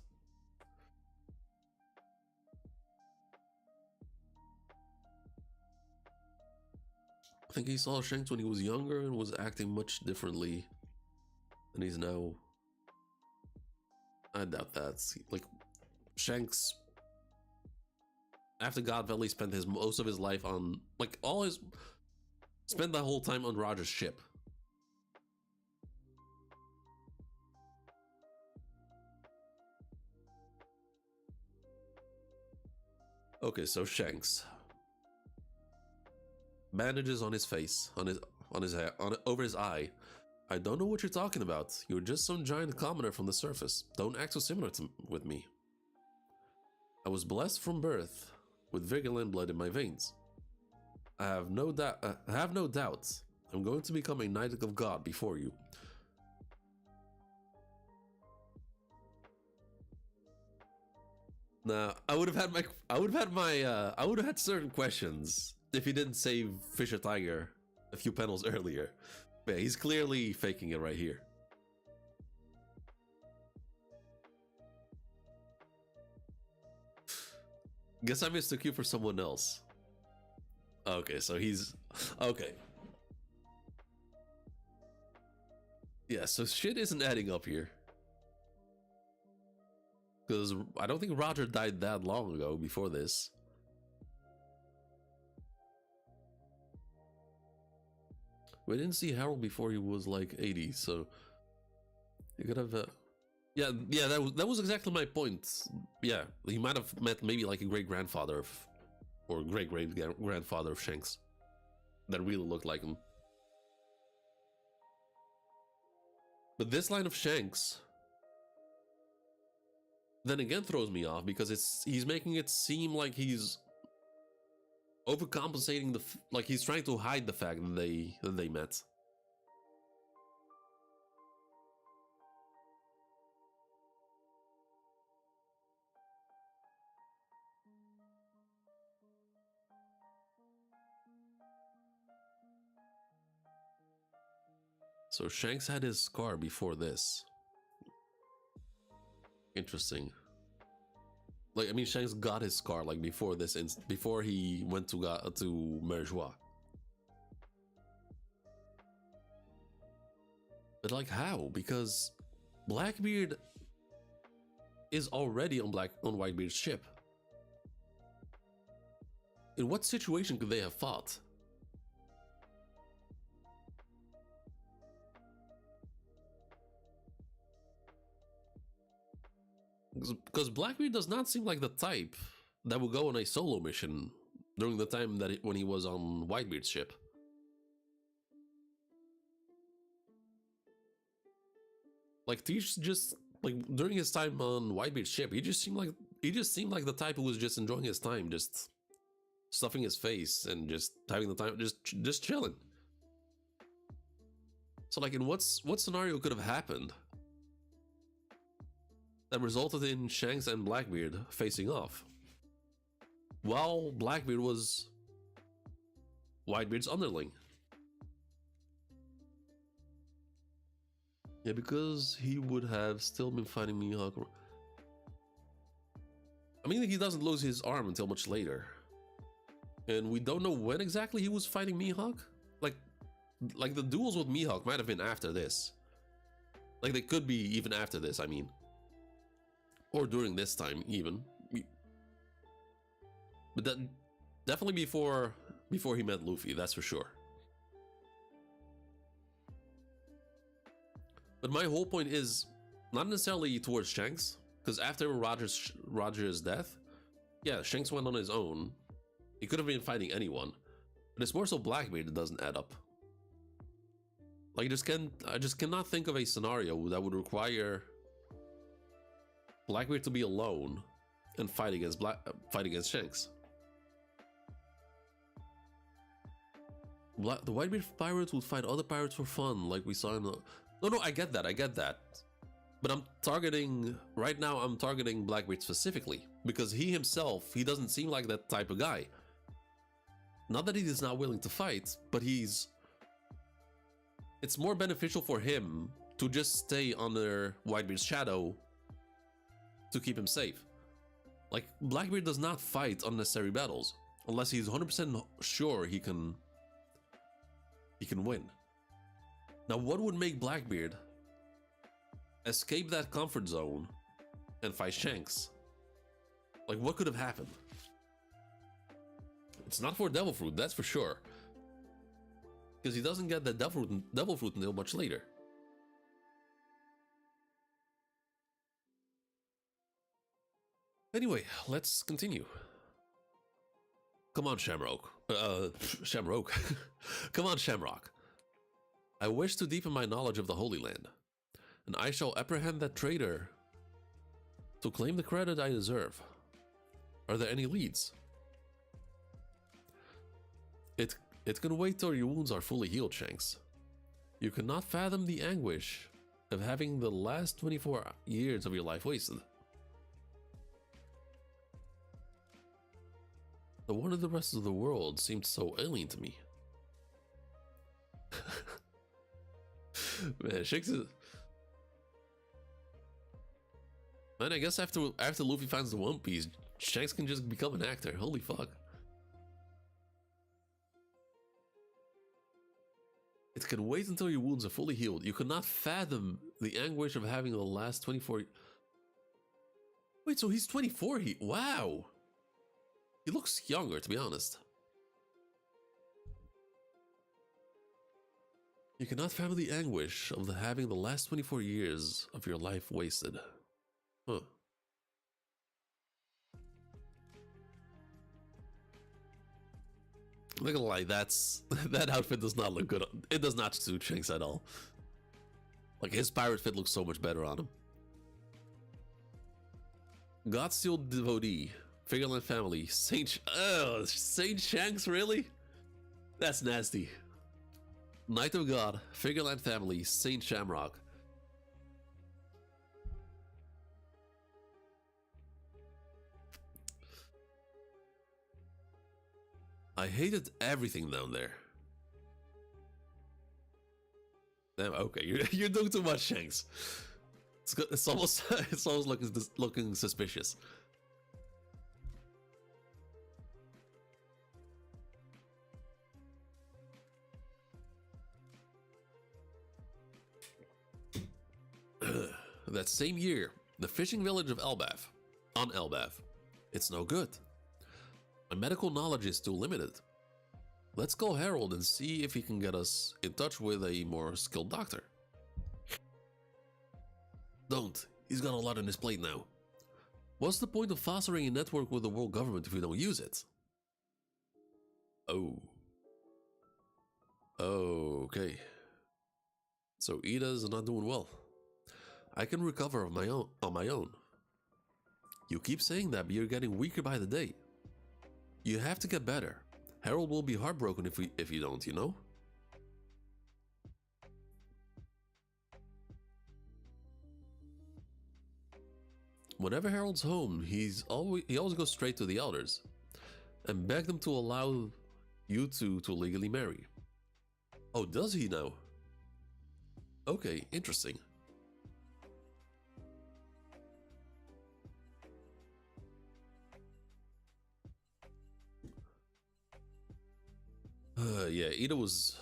I think he saw Shanks when he was younger and was acting much differently than he's now. I doubt that. Like, Shanks, after God Valley, spent most of his life on, like, spent that whole time on Roger's ship. Okay, so Shanks. Bandages on his face, on his hair, over his eye. I don't know what you're talking about. You're just some giant commoner from the surface. Don't act so similar with me. I was blessed from birth, with Vigilant blood in my veins. I have no doubt. I'm going to become a knight of God before you. Now, I would have had certain questions if he didn't save Fisher Tiger a few panels earlier. But yeah, he's clearly faking it right here. Guess I mistook you for someone else. Okay, so he's... Okay. Yeah, so shit isn't adding up here. Because I don't think Roger died that long ago before this. We didn't see Harold before he was like 80, so you could have. Yeah, that was exactly my point. Yeah, he might have met maybe like a great grandfather of, or great grandfather of Shanks, that really looked like him. But this line of Shanks, then again, throws me off because he's making it seem like he's overcompensating like he's trying to hide the fact that they met. So Shanks had his scar before this. Interesting. Like, I mean, Shanks got his scar like before this, before he went to Merjois. But like, how? Because Blackbeard is already on Whitebeard's ship. In what situation could they have fought? Because Blackbeard does not seem like the type that would go on a solo mission during the time when he was on Whitebeard's ship. Like, he's just like during his time on Whitebeard's ship, he just seemed like the type who was just enjoying his time, just stuffing his face and just having the time, just chilling. So like, in what scenario could have happened that resulted in Shanks and Blackbeard facing off, while Blackbeard was Whitebeard's underling? Yeah, because he would have still been fighting Mihawk. I mean, he doesn't lose his arm until much later, and we don't know when exactly he was fighting Mihawk. Like the duels with Mihawk might have been after this. Like, they could be even after this, I mean. Or during this time, even. But that definitely before he met Luffy, that's for sure. But my whole point is not necessarily towards Shanks, because after Roger's death, yeah, Shanks went on his own. He could have been fighting anyone, but it's more so Blackbeard that doesn't add up. Like, I just cannot think of a scenario that would require Blackbeard to be alone and fight against Shanks. The Whitebeard pirates would fight other pirates for fun, like we saw in the... No, I get that. But I'm targeting... Right now, I'm targeting Blackbeard specifically. Because he himself, he doesn't seem like that type of guy. Not that he is not willing to fight, but he's... It's more beneficial for him to just stay under Whitebeard's shadow to keep him safe. Like, Blackbeard does not fight unnecessary battles unless he's 100% sure he can win. Now, what would make Blackbeard escape that comfort zone and fight Shanks? Like, what could have happened? It's not for Devil Fruit, that's for sure. Because he doesn't get the Devil Fruit until much later. Anyway, let's continue. Come on, Shamrock. Shamrock. Come on, Shamrock. I wish to deepen my knowledge of the Holy Land, and I shall apprehend that traitor to claim the credit I deserve. Are there any leads? It can wait till your wounds are fully healed, Shanks. You cannot fathom the anguish of having the last 24 years of your life wasted. The one of the rest of the world seemed so alien to me. Man, Shanks is... Man, I guess after Luffy finds the One Piece, Shanks can just become an actor. Holy fuck. It can wait until your wounds are fully healed. You cannot fathom the anguish of having the last 24... Wait, so he's 24? Wow! He looks younger, to be honest. You cannot fathom the anguish of having the last 24 years of your life wasted. Huh. I'm not gonna lie, that outfit does not look good. It does not suit Shanks at all. Like, his pirate fit looks so much better on him. Godsteel Devotee, Figureland Family, Saint Shanks, really? That's nasty. Knight of God, Figureland Family, Saint Shamrock. I hated everything down there. Damn, okay, you're doing too much, Shanks. It's almost looking suspicious. That same year, the fishing village of elbaf, on Elbaf. It's no good. My medical knowledge is too limited. Let's call Harold and see if he can get us in touch with a more skilled doctor. Don't. He's got a lot on his plate now. What's the point of fostering a network with the world government if we don't use it? Oh. Okay. So Ida's not doing well. I can recover on my own. You keep saying that, but you're getting weaker by the day. You have to get better. Harold will be heartbroken if you don't, you know? Whenever Harold's home, he always goes straight to the elders and beg them to allow you two to legally marry. Oh, does he now? Okay, interesting. Yeah, Ida's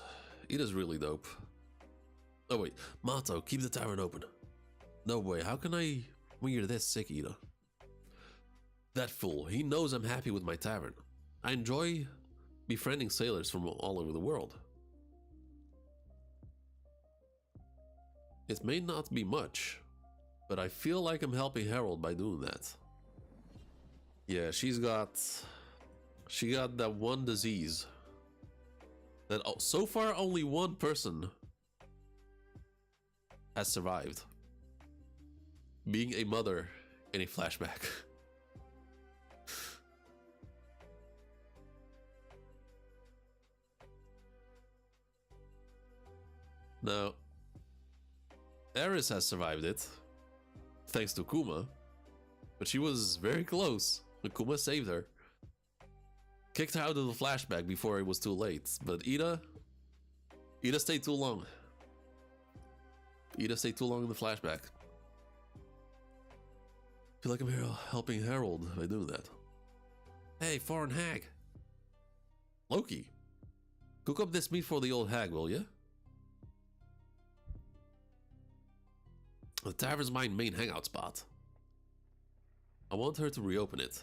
really dope. Oh wait, Mato, keep the tavern open. No way, how can I when you're this sick, Ida? That fool, he knows I'm happy with my tavern. I enjoy befriending sailors from all over the world. It may not be much, but I feel like I'm helping Harold by doing that. Yeah, she got that one disease that so far only one person has survived. Being a mother in a flashback. Now, Eris has survived it, thanks to Kuma, but she was very close when Kuma saved her. Kicked her out of the flashback before it was too late, but Ida stayed too long. Ida stayed too long in the flashback. Feel like I'm here helping Harold by doing that. Hey, foreign hag. Loki, cook up this meat for the old hag, will ya? The tavern's my main hangout spot. I want her to reopen it.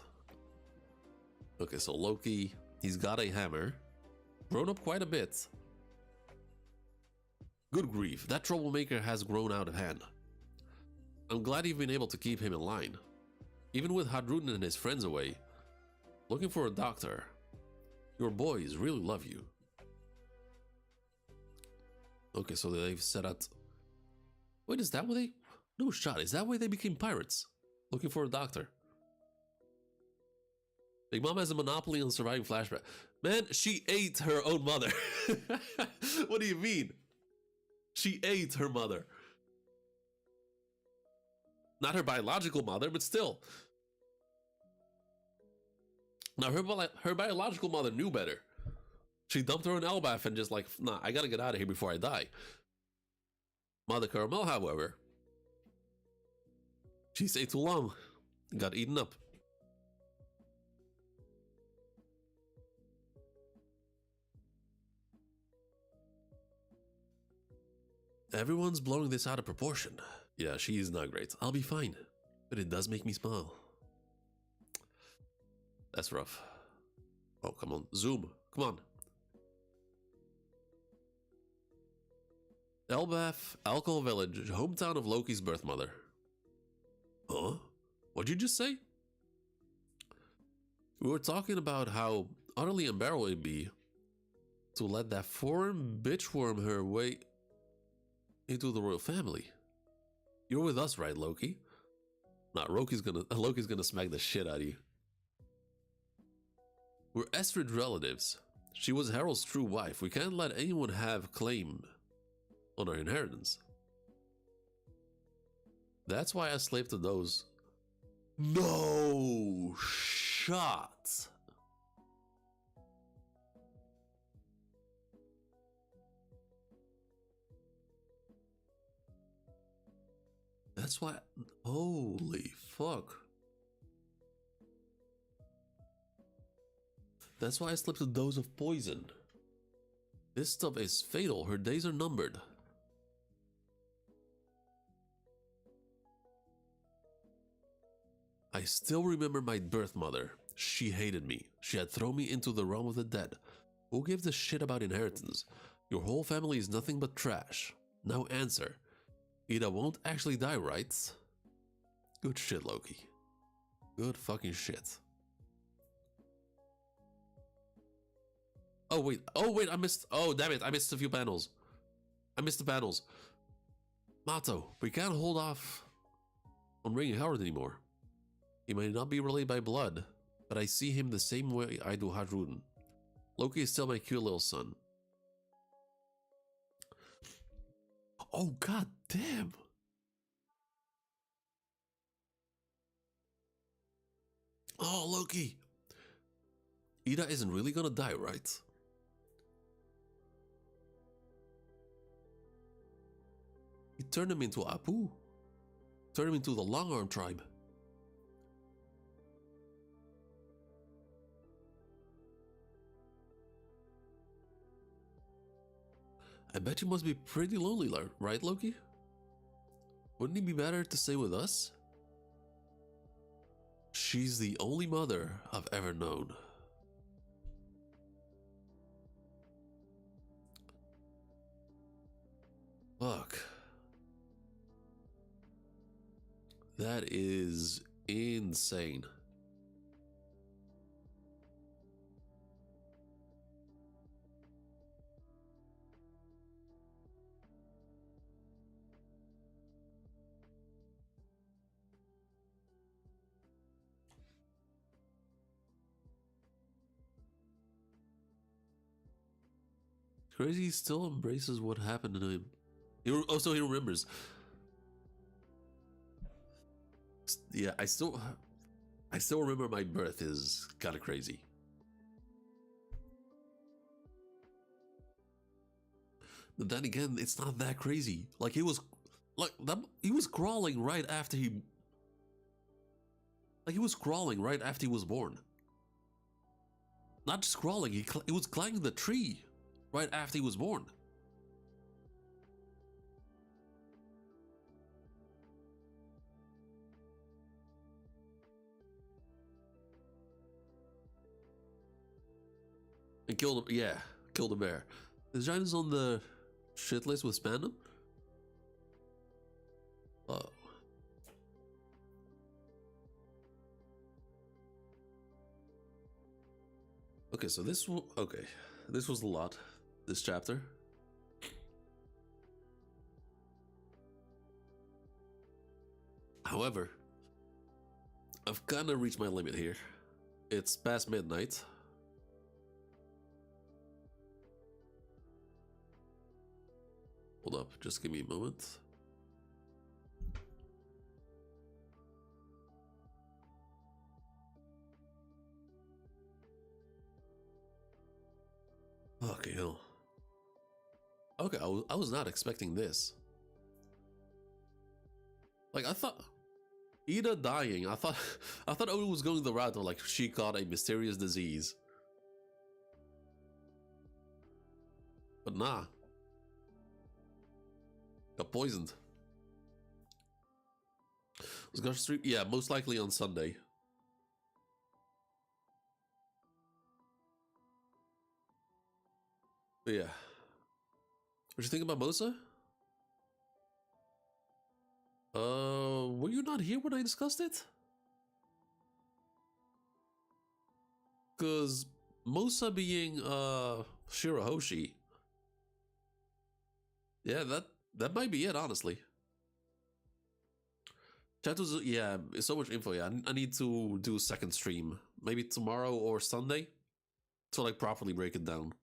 Okay, so Loki, he's got a hammer. Grown up quite a bit. Good grief, that troublemaker has grown out of hand. I'm glad you've been able to keep him in line. Even with Hadruden and his friends away, looking for a doctor. Your boys really love you. Okay, so they've set out... Wait, is that why they... No shot, is that why they became pirates? Looking for a doctor. Big Mom has a monopoly on surviving flashback. Man, she ate her own mother. What do you mean? She ate her mother. Not her biological mother, but still. Now, her biological mother knew better. She dumped her in elbaf and just like, nah, I gotta get out of here before I die. Mother Caramel, however, she stayed too long and got eaten up. Everyone's blowing this out of proportion. Yeah, she's not great. I'll be fine. But it does make me smile. That's rough. Oh, come on. Zoom. Come on. Elbaf, Alcohol Village, hometown of Loki's birth mother. Huh? What'd you just say? We were talking about how utterly unbearable it'd be to let that foreign bitch worm her way into the royal family. You're with us, right, Loki? Nah, Loki's gonna smack the shit out of you. We're Estrid relatives. She was Harold's true wife. We can't let anyone have claim on our inheritance. That's why I slaved to those. No shot. That's why. Holy fuck. That's why I slipped a dose of poison. This stuff is fatal. Her days are numbered. I still remember my birth mother. She hated me. She had thrown me into the realm of the dead. Who gives a shit about inheritance? Your whole family is nothing but trash. Now answer. Ida won't actually die, right? Good shit, Loki. Good fucking shit. Oh wait, I missed, oh damn it, I missed a few panels. I missed the panels. Mato, we can't hold off on ringing Howard anymore. He may not be related by blood, but I see him the same way I do Hadruden. Loki is still my cute little son. Oh god damn. Oh Loki. Ida isn't really gonna die, right? He turned him into Apu. Turned him into the Long Arm tribe. I bet you must be pretty lonely, right, Loki? Wouldn't it be better to stay with us? She's the only mother I've ever known. Fuck. That is insane. Crazy still embraces what happened to him. Also, he remembers. Yeah, I still remember my birth is kind of crazy. But then again, it's not that crazy. Like he was crawling right after he was born. Not just crawling, he was climbing the tree right after he was born. And killed him, yeah, killed a bear. Is Giants on the shit list with Spandam? Oh. Okay, so this was a lot, this chapter. However, I've kind of reached my limit here. It's past midnight. Hold up, just give me a moment. Okay, hell. Okay, I was not expecting this. Like, I thought Ida dying, I thought Oden was going the route of like she caught a mysterious disease. But nah. Got poisoned. Was gonna stream? Yeah, most likely on Sunday. But yeah. What you think about Mosa? Were you not here when I discussed it? Cause Mosa being Shirahoshi. Yeah, that might be it, honestly. Chat was, yeah, so much info. Yeah, I need to do a second stream, maybe tomorrow or Sunday, to like properly break it down.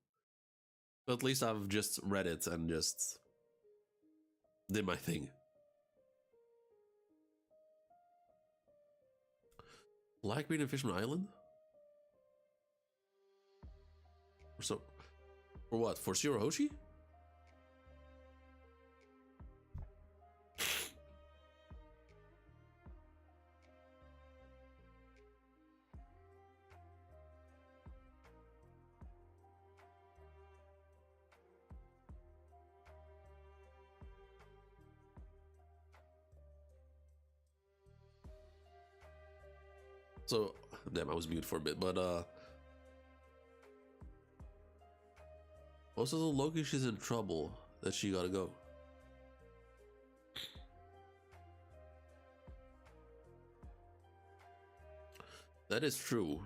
But at least I've just read it and just did my thing. Blackbeard and Fishman Island? So, for what? For Shirahoshi? So, damn, I was muted for a bit, but also Loki, she's in trouble that she gotta go. That is true.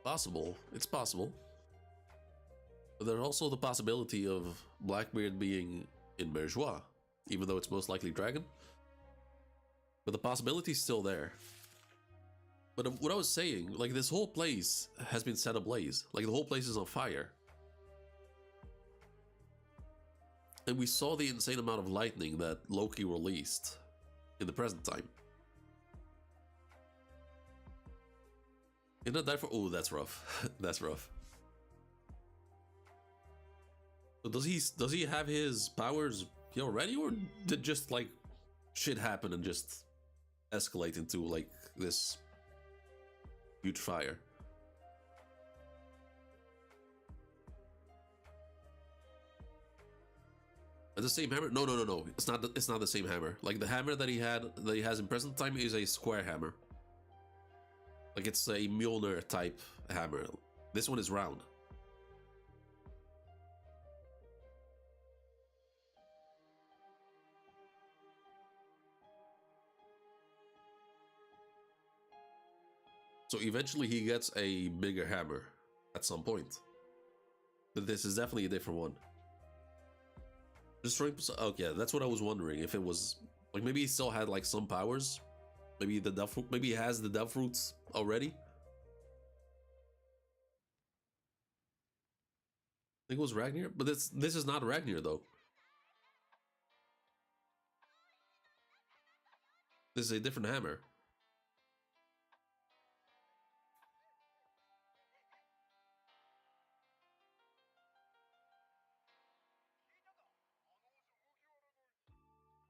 Possible. It's possible. But there's also the possibility of Blackbeard being in Bourgeois, even though it's most likely Dragon. But the possibility is still there. But what I was saying, like, this whole place has been set ablaze. Like, the whole place is on fire. And we saw the insane amount of lightning that Loki released in the present time. Isn't that for? Oh, that's rough. That's rough. So does he have his powers already, or did just like shit happen and just escalate into like this huge fire? The same hammer? No. It's not. It's not the same hammer. Like the hammer that he has in present time is a square hammer. Like it's a Mjolnir type hammer. This one is round. So eventually he gets a bigger hammer at some point. But this is definitely a different one. Just trying. Oh yeah, that's what I was wondering. If it was like maybe he still had like some powers. Maybe the dove fruit. Maybe he has the dove fruits already. I think it was Ragnar, but this is not Ragnar though. This is a different hammer.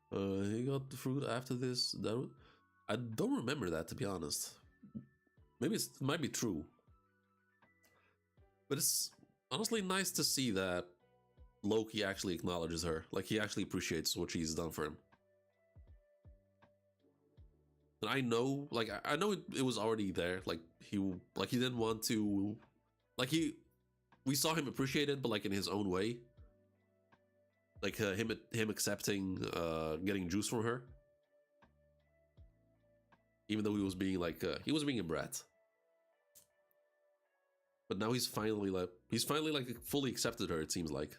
He got the fruit after this. I don't remember that, to be honest. Maybe it might be true. But it's honestly nice to see that Loki actually acknowledges her. Like, he actually appreciates what she's done for him. And I know, like, I know it was already there. Like, he didn't want to, like, we saw him appreciate it, but like in his own way. Like him accepting getting juice from her, even though he was being like a brat. But now he's finally fully accepted her. It seems like,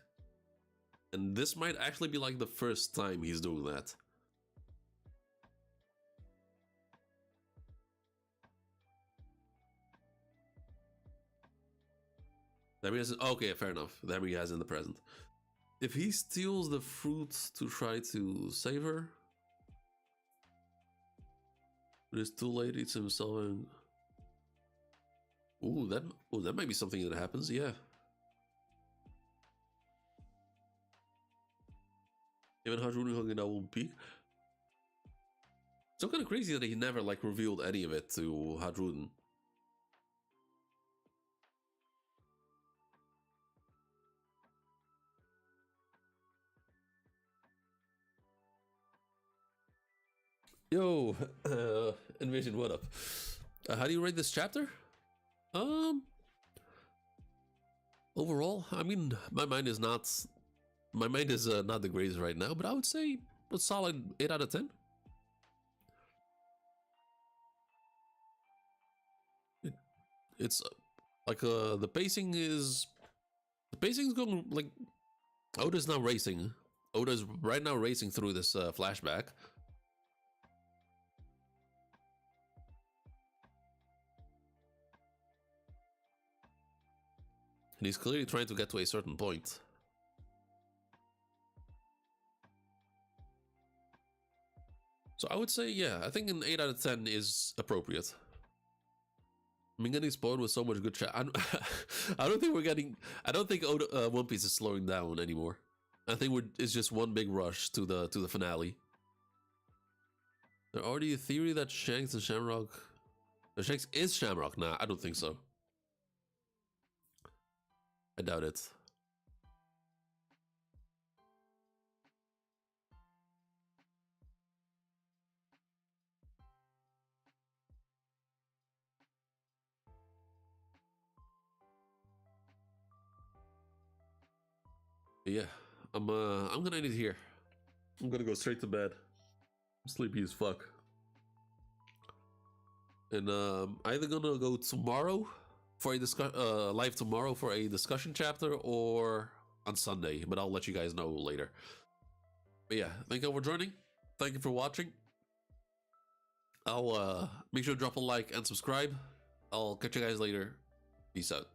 and this might actually be like the first time he's doing that. That means okay, fair enough. That he has in the present. If he steals the fruit to try to save her, but it's too late. Eats himself and that might be something that happens. Yeah. Even Hajruni hung out will peak. So kind of crazy that he never like revealed any of it to Hadruden. Yo, Envision, what up? How do you rate this chapter? Overall, I mean, my mind is not the greatest right now, but I would say a solid 8 out of 10. It's like the pacing is going like Oda's now racing. Oda's right now racing through this flashback. And he's clearly trying to get to a certain point. So I would say, yeah, I think an 8 out of 10 is appropriate. I mean, getting spoiled with so much good chat. I don't think One Piece is slowing down anymore. I think it's just one big rush to the finale. There already a theory that Shanks and Shamrock. Shanks is Shamrock. Nah, I don't think so. I doubt it. But yeah, I'm gonna end it here. I'm gonna go straight to bed. I'm sleepy as fuck. And either gonna go tomorrow for a live tomorrow for a discussion chapter, or on Sunday, but I'll let you guys know later. But yeah, thank you for joining. Thank you for watching. I'll make sure to drop a like and subscribe. I'll catch you guys later. Peace out.